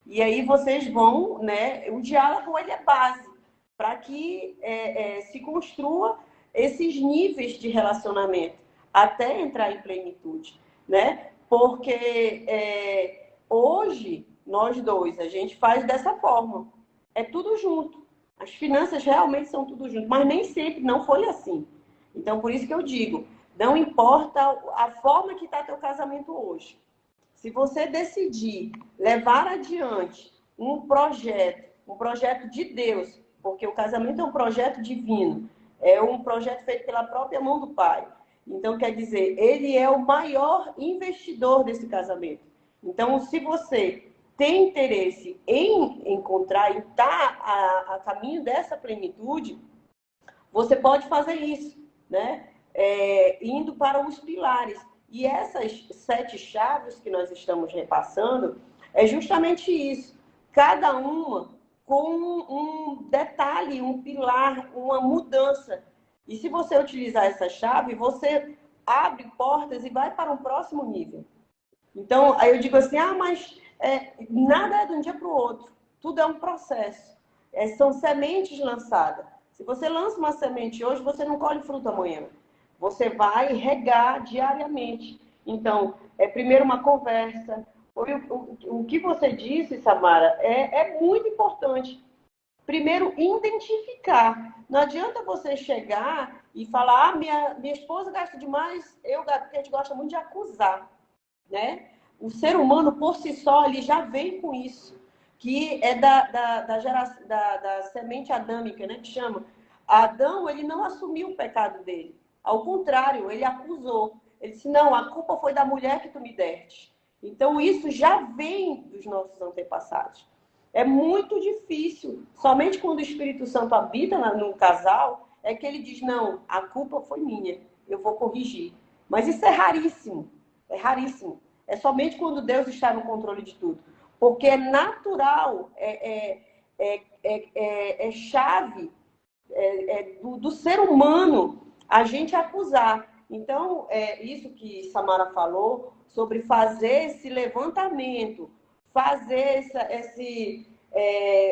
[SPEAKER 1] E aí vocês vão, né? O diálogo ele é base para que se construa esses níveis de relacionamento até entrar em plenitude, né? Porque hoje nós dois a gente faz dessa forma, é tudo junto. As finanças realmente são tudo junto, mas nem sempre não foi assim. Então, por isso que eu digo, não importa a forma que está teu casamento hoje. Se você decidir levar adiante um projeto de Deus, porque o casamento é um projeto divino, é um projeto feito pela própria mão do Pai. Então, quer dizer, ele é o maior investidor desse casamento. Então, se você tem interesse em encontrar e estar a caminho dessa plenitude, você pode fazer isso, né? Indo para os pilares. E essas 7 chaves que nós estamos repassando é justamente isso. Cada uma com um detalhe, um pilar, uma mudança. E se você utilizar essa chave, você abre portas e vai para um próximo nível. Então, aí eu digo assim, mas nada é de um dia para o outro. Tudo é um processo. São sementes lançadas. Se você lança uma semente hoje, você não colhe fruto amanhã. Você vai regar diariamente. Então, primeiro uma conversa. O que você disse, Samara, é muito importante. Primeiro, identificar. Não adianta você chegar e falar, minha esposa gasta demais, porque a gente gosta muito de acusar, né? O ser humano, por si só, ele já vem com isso, que é da semente adâmica, né? Que chama. Adão, ele não assumiu o pecado dele. Ao contrário, ele acusou. Ele disse, não, a culpa foi da mulher que tu me deste. Então, isso já vem dos nossos antepassados. É muito difícil. Somente quando o Espírito Santo habita no casal, é que ele diz, não, a culpa foi minha, eu vou corrigir. Mas isso é raríssimo. É raríssimo. É somente quando Deus está no controle de tudo. Porque é natural, chave do ser humano a gente acusar. Então, isso que Samara falou sobre fazer esse levantamento, fazer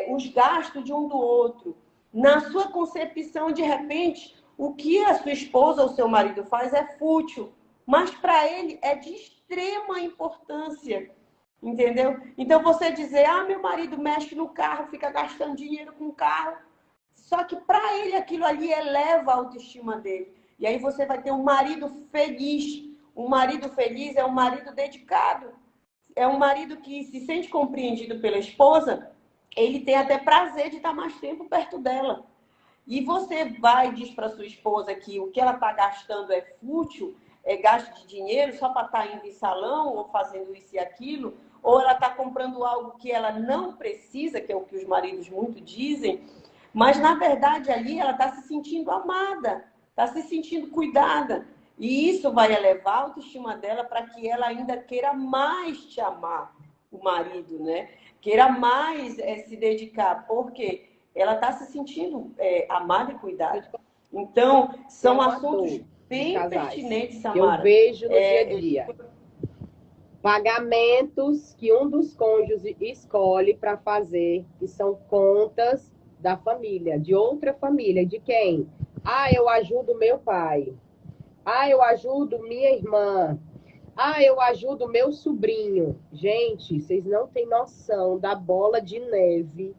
[SPEAKER 1] os gastos de um do outro. Na sua concepção, de repente, o que a sua esposa ou seu marido faz é fútil, mas para ele é de extrema importância. Entendeu? Então você dizer, meu marido mexe no carro, fica gastando dinheiro com o carro, só que para ele aquilo ali eleva a autoestima dele. E aí você vai ter um marido feliz. Um marido feliz é um marido dedicado. É um marido que se sente compreendido pela esposa, ele tem até prazer de estar mais tempo perto dela. E você vai e diz para sua esposa que o que ela está gastando é fútil, é gasto de dinheiro só para estar indo em salão ou fazendo isso e aquilo, ou ela está comprando algo que ela não precisa, que é o que os maridos muito dizem, mas na verdade ali ela está se sentindo amada, está se sentindo cuidada. E isso vai elevar a autoestima dela para que ela ainda queira mais te amar, o marido, né? Queira mais se dedicar. Por quê? Ela está se sentindo amada e cuidada. Então, são assuntos bem pertinentes, Samara.
[SPEAKER 2] Eu vejo no dia a dia. Pagamentos que um dos cônjuges escolhe para fazer, que são contas da família, de outra família. De quem? Eu ajudo meu pai. Eu ajudo minha irmã. Eu ajudo meu sobrinho. Gente, vocês não têm noção da bola de neve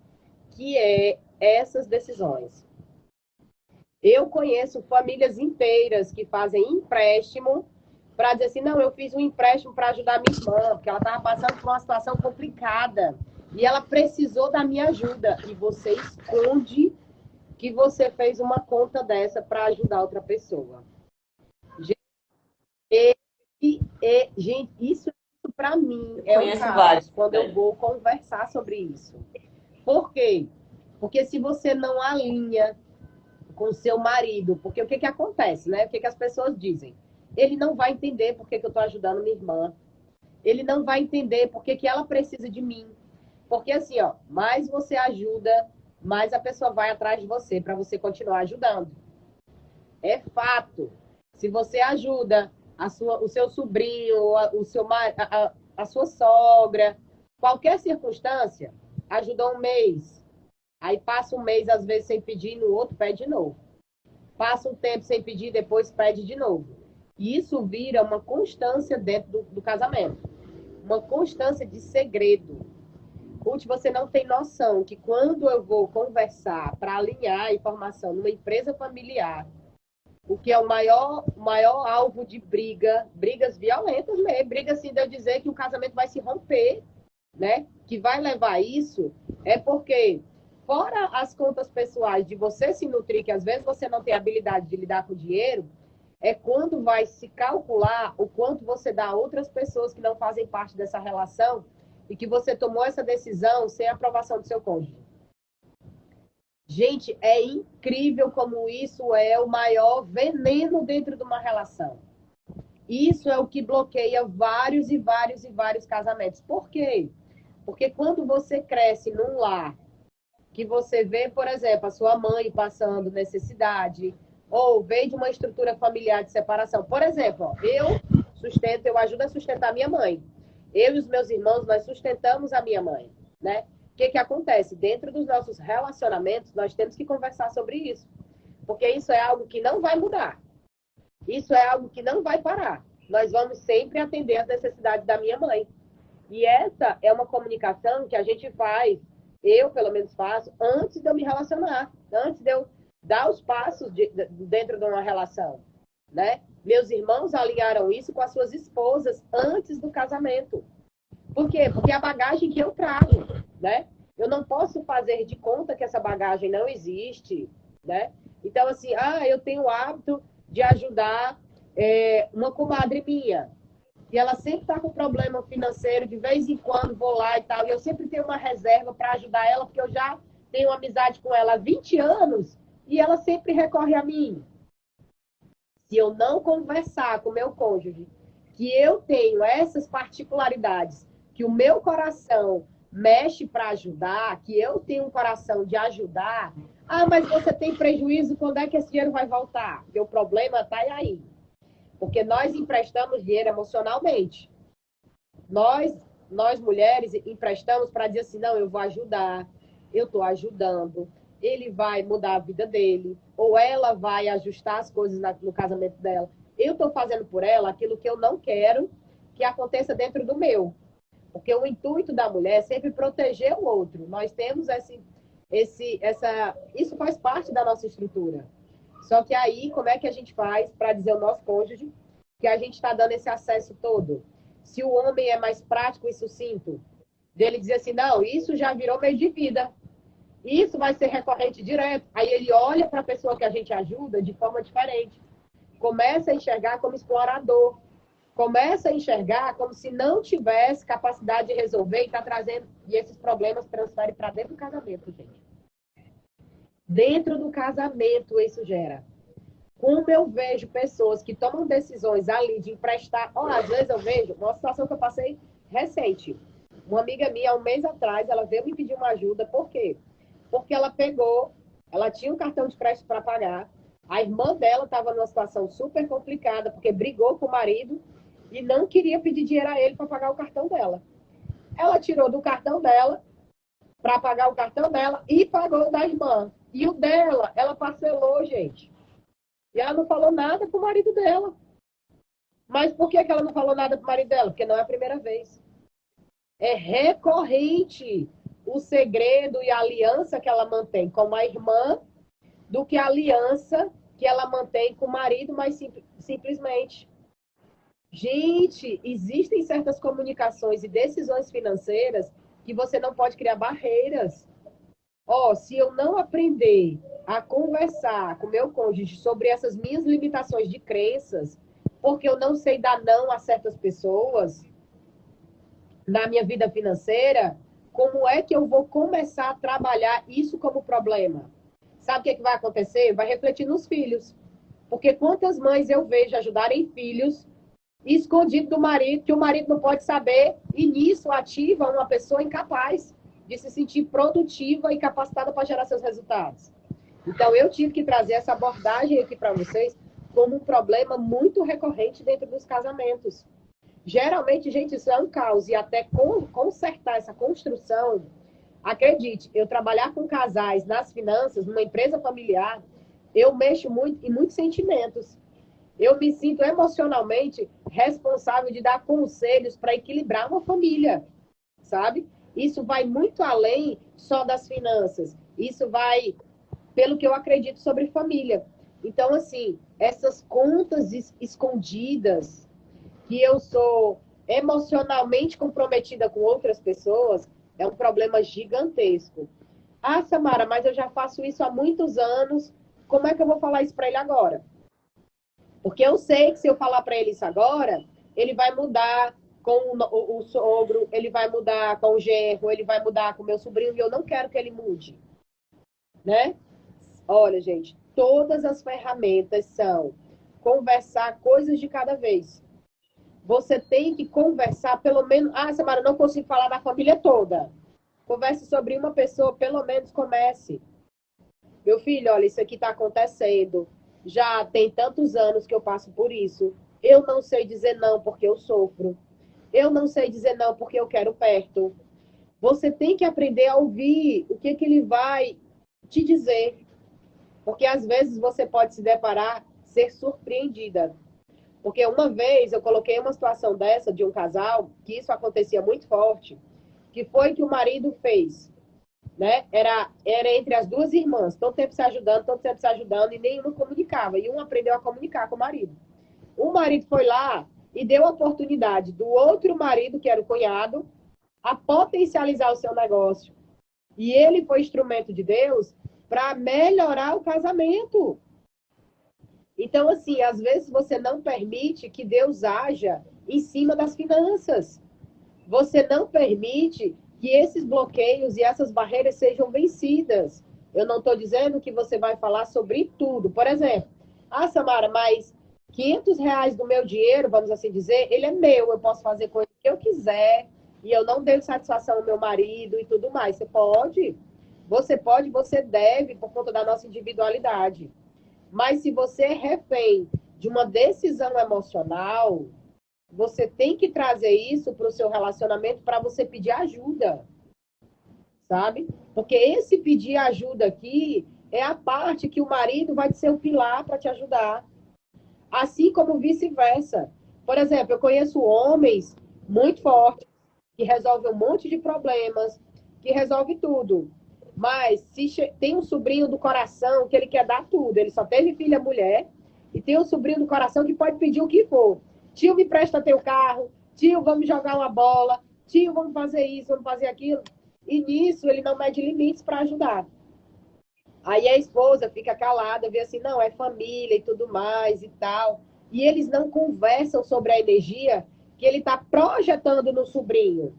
[SPEAKER 2] que é essas decisões. Eu conheço famílias inteiras que fazem empréstimo para dizer assim, não, eu fiz um empréstimo para ajudar minha irmã, porque ela estava passando por uma situação complicada e ela precisou da minha ajuda. E você esconde que você fez uma conta dessa para ajudar outra pessoa. Gente, isso para mim é um caos quando eu vou conversar sobre isso. Por quê? Porque se você não alinha com o seu marido, porque o que acontece, né? O que as pessoas dizem? Ele não vai entender por que eu estou ajudando minha irmã. Ele não vai entender por que ela precisa de mim. Porque assim, mais você ajuda, mais a pessoa vai atrás de você para você continuar ajudando. É fato. Se você ajuda o seu sobrinho, a sua sogra, qualquer circunstância, ajuda um mês. Aí passa um mês, às vezes, sem pedir, no outro pede de novo. Passa um tempo sem pedir, depois pede de novo. E isso vira uma constância dentro do casamento. Uma constância de segredo. Ruth, você não tem noção que quando eu vou conversar para alinhar a informação numa empresa familiar, o que é o maior alvo de brigas violentas mesmo, briga assim de eu dizer que o casamento vai se romper, né? Que vai levar a isso, é porque, fora as contas pessoais de você se nutrir, que às vezes você não tem habilidade de lidar com o dinheiro, é quando vai se calcular o quanto você dá a outras pessoas que não fazem parte dessa relação e que você tomou essa decisão sem a aprovação do seu cônjuge. Gente, é incrível como isso é o maior veneno dentro de uma relação. Isso é o que bloqueia vários e vários e vários casamentos. Por quê? Porque quando você cresce num lar, que você vê, por exemplo, a sua mãe passando necessidade, ou vem de uma estrutura familiar de separação. Por exemplo, eu ajudo a sustentar a minha mãe. Eu e os meus irmãos, nós sustentamos a minha mãe, né? O que acontece? Dentro dos nossos relacionamentos, nós temos que conversar sobre isso. Porque isso é algo que não vai mudar. Isso é algo que não vai parar. Nós vamos sempre atender as necessidades da minha mãe. E essa é uma comunicação que a gente faz, eu pelo menos faço, antes de eu me relacionar. Antes de eu dar os passos dentro de uma relação, né? Meus irmãos alinharam isso com as suas esposas antes do casamento. Por quê? Porque é a bagagem que eu trago, né? Eu não posso fazer de conta que essa bagagem não existe, né? Então, assim, eu tenho o hábito de ajudar uma comadre minha, e ela sempre está com problema financeiro, de vez em quando vou lá e tal, e eu sempre tenho uma reserva para ajudar ela, porque eu já tenho amizade com ela há 20 anos, e ela sempre recorre a mim. Se eu não conversar com o meu cônjuge, que eu tenho essas particularidades, que o meu coração mexe para ajudar, que eu tenho um coração de ajudar, mas você tem prejuízo, quando é que esse dinheiro vai voltar? Porque o problema está aí. Porque nós emprestamos dinheiro emocionalmente. Nós mulheres, emprestamos para dizer assim, não, eu vou ajudar, eu estou ajudando, ele vai mudar a vida dele, ou ela vai ajustar as coisas no casamento dela. Eu estou fazendo por ela aquilo que eu não quero que aconteça dentro do meu. Porque o intuito da mulher é sempre proteger o outro. Nós temos isso faz parte da nossa estrutura. Só que aí, como é que a gente faz para dizer ao nosso cônjuge que a gente está dando esse acesso todo? Se o homem é mais prático e sucinto, dele dizer assim, não, isso já virou meio de vida. Isso vai ser recorrente direto. Aí ele olha para a pessoa que a gente ajuda de forma diferente. Começa a enxergar como explorador. Começa a enxergar como se não tivesse capacidade de resolver e está trazendo. E esses problemas transferem para dentro do casamento, gente. Dentro do casamento isso gera. Como eu vejo pessoas que tomam decisões ali de emprestar. Às vezes eu vejo uma situação que eu passei recente. Uma amiga minha, há um mês atrás, ela veio me pedir uma ajuda. Por quê? Porque ela tinha um cartão de crédito para pagar. A irmã dela estava numa situação super complicada, porque brigou com o marido e não queria pedir dinheiro a ele para pagar o cartão dela. Ela tirou do cartão dela para pagar o cartão dela e pagou o da irmã. E o dela, ela parcelou, gente. E ela não falou nada pro marido dela. Mas por que ela não falou nada pro marido dela? Porque não é a primeira vez. É recorrente o segredo e a aliança que ela mantém com a irmã do que a aliança que ela mantém com o marido, mas simplesmente. Gente, existem certas comunicações e decisões financeiras que você não pode criar barreiras. Se eu não aprender a conversar com meu cônjuge sobre essas minhas limitações de crenças, porque eu não sei dar não a certas pessoas na minha vida financeira, como é que eu vou começar a trabalhar isso como problema? Sabe o que vai acontecer? Vai refletir nos filhos. Porque quantas mães eu vejo ajudarem filhos escondido do marido, que o marido não pode saber, e nisso ativa uma pessoa incapaz de se sentir produtiva e capacitada para gerar seus resultados. Então, eu tive que trazer essa abordagem aqui para vocês como um problema muito recorrente dentro dos casamentos. Geralmente, gente, isso é um caos. E até consertar essa construção, acredite, eu trabalhar com casais nas finanças, numa empresa familiar, eu mexo muito em muitos sentimentos. Eu me sinto emocionalmente responsável de dar conselhos para equilibrar uma família, sabe? Isso vai muito além só das finanças. Isso vai pelo que eu acredito sobre família. Então, assim, essas contas escondidas, que eu sou emocionalmente comprometida com outras pessoas, é um problema gigantesco. Samara, mas eu já faço isso há muitos anos, como é que eu vou falar isso para ele agora? Porque eu sei que se eu falar para ele isso agora, ele vai mudar com o sogro, ele vai mudar com o genro, ele vai mudar com o meu sobrinho, e eu não quero que ele mude. Né? Olha, gente, todas as ferramentas são conversar coisas de cada vez. Você tem que conversar pelo menos... Samara, não consigo falar da família toda. Converse sobre uma pessoa, pelo menos comece. Meu filho, olha, isso aqui está acontecendo. Já tem tantos anos que eu passo por isso. Eu não sei dizer não porque eu sofro. Eu não sei dizer não porque eu quero perto. Você tem que aprender a ouvir o que ele vai te dizer. Porque às vezes você pode se deparar, ser surpreendida. Porque uma vez eu coloquei uma situação dessa de um casal, que isso acontecia muito forte, que foi que o marido fez. Né? Era entre as duas irmãs, todo tempo se ajudando, e nenhuma comunicava. E um aprendeu a comunicar com o marido. O marido foi lá e deu a oportunidade do outro marido, que era o cunhado, a potencializar o seu negócio. E ele foi instrumento de Deus para melhorar o casamento. Então, assim, às vezes você não permite que Deus haja em cima das finanças. Você não permite que esses bloqueios e essas barreiras sejam vencidas. Eu não estou dizendo que você vai falar sobre tudo. Por exemplo, Samara, mas R$ 500 do meu dinheiro, vamos assim dizer, ele é meu, eu posso fazer coisa que eu quiser, e eu não devo satisfação ao meu marido e tudo mais. Você pode, você deve, por conta da nossa individualidade. Mas se você é refém de uma decisão emocional, você tem que trazer isso para o seu relacionamento para você pedir ajuda, sabe? Porque esse pedir ajuda aqui é a parte que o marido vai ser o pilar para te ajudar. Assim como vice-versa. Por exemplo, eu conheço homens muito fortes que resolve um monte de problemas, que resolve tudo. Mas se tem um sobrinho do coração que ele quer dar tudo, ele só teve filha mulher, e tem um sobrinho do coração que pode pedir o que for. Tio, me presta teu carro, tio, vamos jogar uma bola, tio, vamos fazer isso, vamos fazer aquilo. E nisso ele não mede limites para ajudar. Aí a esposa fica calada, vê assim, não, é família e tudo mais e tal. E eles não conversam sobre a energia que ele está projetando no sobrinho,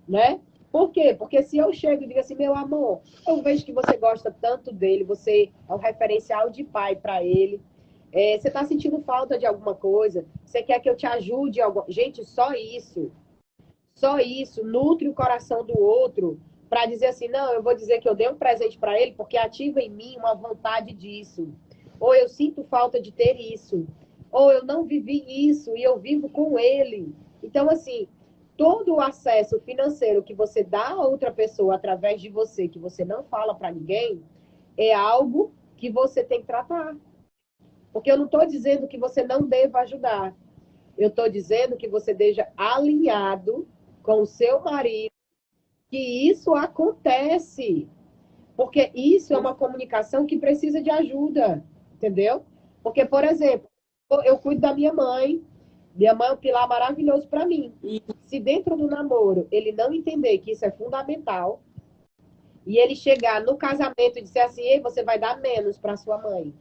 [SPEAKER 2] né? Por quê? Porque se eu chego e digo assim, meu amor, eu vejo que você gosta tanto dele, você é um referencial de pai para ele, você está sentindo falta de alguma coisa, você quer que eu te ajude em alguma... Gente, só isso nutre o coração do outro para dizer assim, não, eu vou dizer que eu dei um presente para ele porque ativa em mim uma vontade disso. Ou eu sinto falta de ter isso. Ou eu não vivi isso e eu vivo com ele. Então, assim, todo o acesso financeiro que você dá a outra pessoa através de você, que você não fala para ninguém, é algo que você tem que tratar. Porque eu não estou dizendo que você não deva ajudar. Eu estou dizendo que você esteja alinhado com o seu marido, que isso acontece. Porque isso é uma comunicação que precisa de ajuda, entendeu? Porque, por exemplo, eu cuido da minha mãe é um pilar maravilhoso para mim. Se dentro do namoro ele não entender que isso é fundamental, e ele chegar no casamento e dizer assim, ei, você vai dar menos para sua mãe,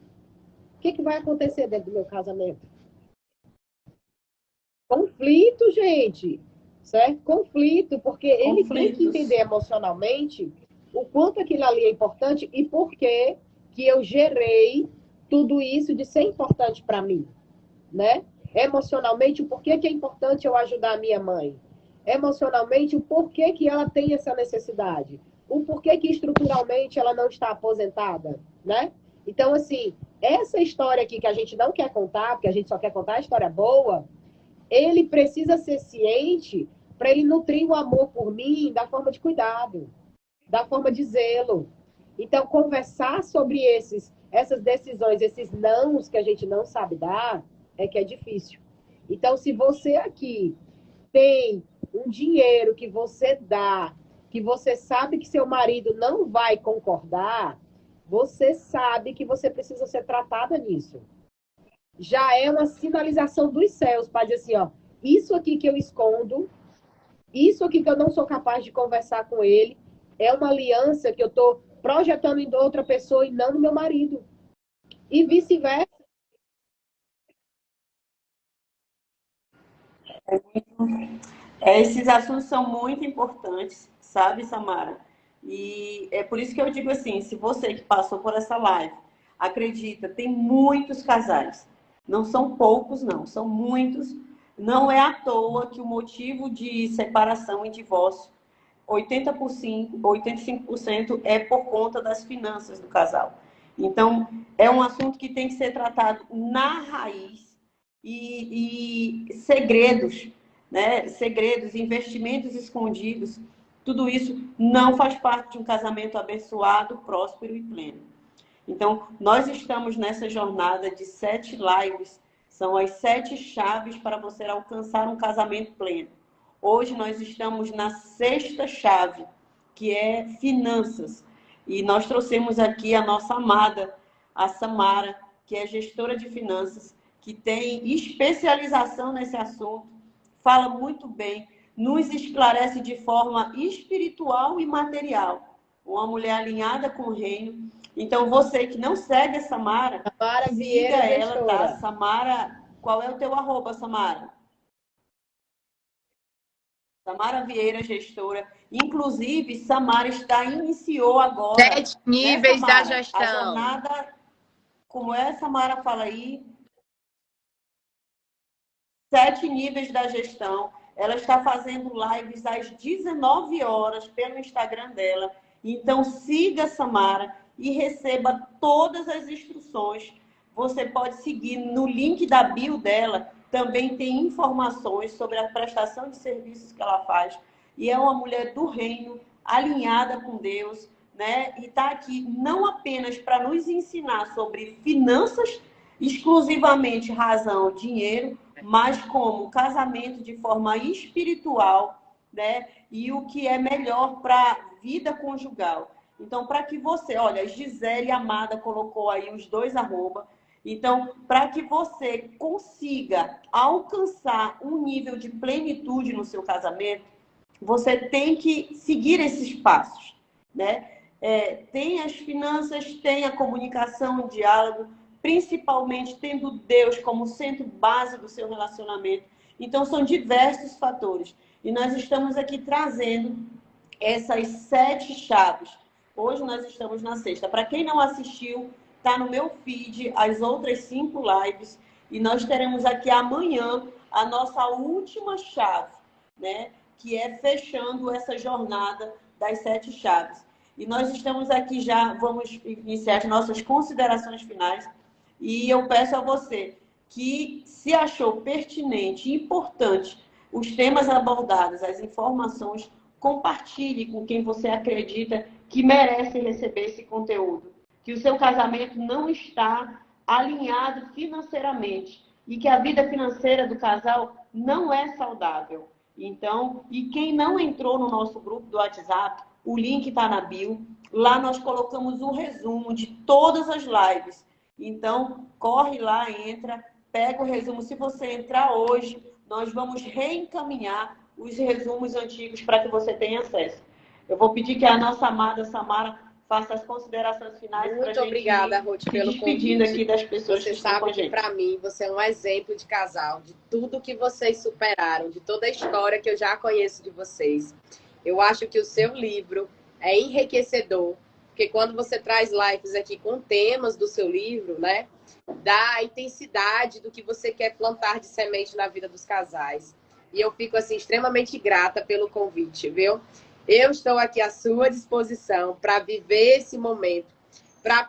[SPEAKER 2] o que vai acontecer dentro do meu casamento? Conflito, gente. Certo? Conflito, porque ele tem que entender emocionalmente o quanto aquilo ali é importante e por que eu gerei tudo isso de ser importante para mim, né? Emocionalmente, o porquê que é importante eu ajudar a minha mãe. Emocionalmente, o porquê que ela tem essa necessidade. O porquê que estruturalmente ela não está aposentada, né? Então, assim, essa história aqui que a gente não quer contar, porque a gente só quer contar a história boa, ele precisa ser ciente para ele nutrir o amor por mim da forma de cuidado, da forma de zelo. Então, conversar sobre essas decisões, esses nãos que a gente não sabe dar, é que é difícil. Então, se você aqui tem um dinheiro que você dá, que você sabe que seu marido não vai concordar, você sabe que você precisa ser tratada nisso. Já é uma sinalização dos céus para dizer assim, ó, isso aqui que eu escondo, isso aqui que eu não sou capaz de conversar com ele, é uma aliança que eu estou projetando em outra pessoa e não no meu marido. E vice-versa.
[SPEAKER 1] Esses assuntos são muito importantes, sabe, Samara? E é por isso que eu digo assim, se você que passou por essa live, acredita, tem muitos casais. Não são poucos, não, são muitos. Não é à toa que o motivo de separação e divórcio, 80%, 85% é por conta das finanças do casal. Então, é um assunto que tem que ser tratado na raiz e segredos, né? Segredos, investimentos escondidos, tudo isso não faz parte de um casamento abençoado, próspero e pleno. Então, nós estamos nessa jornada de 7 lives, são as 7 chaves para você alcançar um casamento pleno. Hoje nós estamos na 6ª chave, que é finanças. E nós trouxemos aqui a nossa amada, a Samara, que é gestora de finanças, que tem especialização nesse assunto, fala muito bem, nos esclarece de forma espiritual e material. Uma mulher alinhada com o reino. Então, você que não segue a Samara, siga ela, tá? Samara, qual é o teu arroba, Samara? Samara Vieira, gestora. Inclusive, Samara iniciou agora...
[SPEAKER 2] 7 níveis, né, da gestão.
[SPEAKER 1] A jornada, como é, Samara, fala aí? 7 níveis da gestão. Ela está fazendo lives às 19 horas pelo Instagram dela. Então, siga a Samara e receba todas as instruções. Você pode seguir no link da bio dela. Também tem informações sobre a prestação de serviços que ela faz. E é uma mulher do reino, alinhada com Deus, né? E está aqui não apenas para nos ensinar sobre finanças, exclusivamente razão, dinheiro, mas como casamento de forma espiritual né? E o que é melhor para a vida conjugal. Então, para que você, olha, Gisele Amada colocou aí os 2 arroba. Então, para que você consiga alcançar um nível de plenitude no seu casamento, você tem que seguir esses passos, né? Tem as finanças, tem a comunicação, o diálogo, principalmente tendo Deus como centro base do seu relacionamento. Então, são diversos fatores. E nós estamos aqui trazendo essas 7 chaves. Hoje nós estamos na sexta. Para quem não assistiu, está no meu feed as outras 5 lives. E nós teremos aqui amanhã a nossa última chave, né? Que é fechando essa jornada das 7 chaves. E nós estamos aqui já, vamos iniciar as nossas considerações finais. E eu peço a você que, se achou pertinente e importante os temas abordados, as informações, compartilhe com quem você acredita que merece receber esse conteúdo. Que o seu casamento não está alinhado financeiramente e que a vida financeira do casal não é saudável. Então, e quem não entrou no nosso grupo do WhatsApp, o link está na bio. Lá nós colocamos o resumo de todas as lives. Então, corre lá, entra, pega o resumo. Se você entrar hoje, nós vamos reencaminhar os resumos antigos para que você tenha acesso. Eu vou pedir que a nossa amada Samara faça as considerações finais.
[SPEAKER 2] Muito obrigada, Ruth, pelo
[SPEAKER 1] despedindo
[SPEAKER 2] convite.
[SPEAKER 1] aqui das pessoas
[SPEAKER 2] você
[SPEAKER 1] que estão com a
[SPEAKER 2] sabe que,
[SPEAKER 1] gente.
[SPEAKER 2] para mim, você é um exemplo de casal, de tudo que vocês superaram, de toda a história que eu já conheço de vocês. Eu acho que o seu livro é enriquecedor, porque quando você traz lives aqui com temas do seu livro, né, dá a intensidade do que você quer plantar de semente na vida dos casais. E eu fico, assim, extremamente grata pelo convite, viu? Eu estou aqui à sua disposição para viver esse momento, para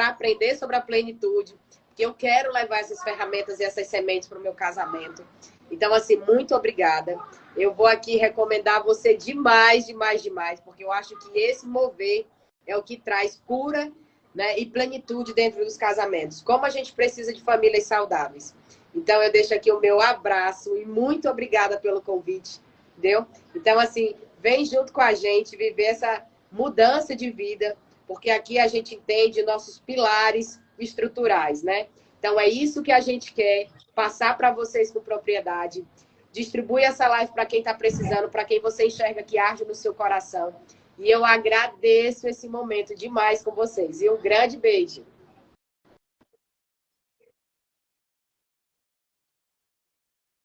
[SPEAKER 2] aprender sobre a plenitude, porque eu quero levar essas ferramentas e essas sementes para o meu casamento. Então, assim, muito obrigada. Eu vou aqui recomendar você demais, demais, demais, porque eu acho que esse mover é o que traz cura, né, e plenitude dentro dos casamentos. Como a gente precisa de famílias saudáveis. Então, eu deixo aqui o meu abraço e muito obrigada pelo convite, entendeu? Então, assim, vem junto com a gente viver essa mudança de vida, porque aqui a gente entende nossos pilares estruturais, né? Então, é isso que a gente quer passar para vocês com propriedade. Distribui essa live para quem está precisando, para quem você enxerga que arde no seu coração. E eu agradeço esse momento demais com vocês. E um grande beijo.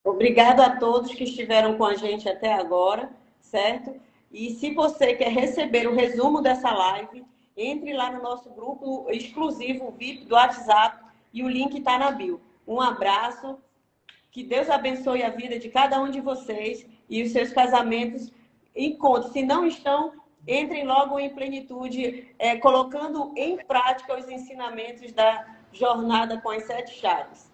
[SPEAKER 1] Obrigada a todos que estiveram com a gente até agora, certo? E se você quer receber o resumo dessa live, entre lá no nosso grupo exclusivo VIP do WhatsApp e o link está na bio. Um abraço, que Deus abençoe a vida de cada um de vocês e os seus casamentos encontrem. Se não estão, entrem logo em plenitude, colocando em prática os ensinamentos da jornada com as 7 chaves.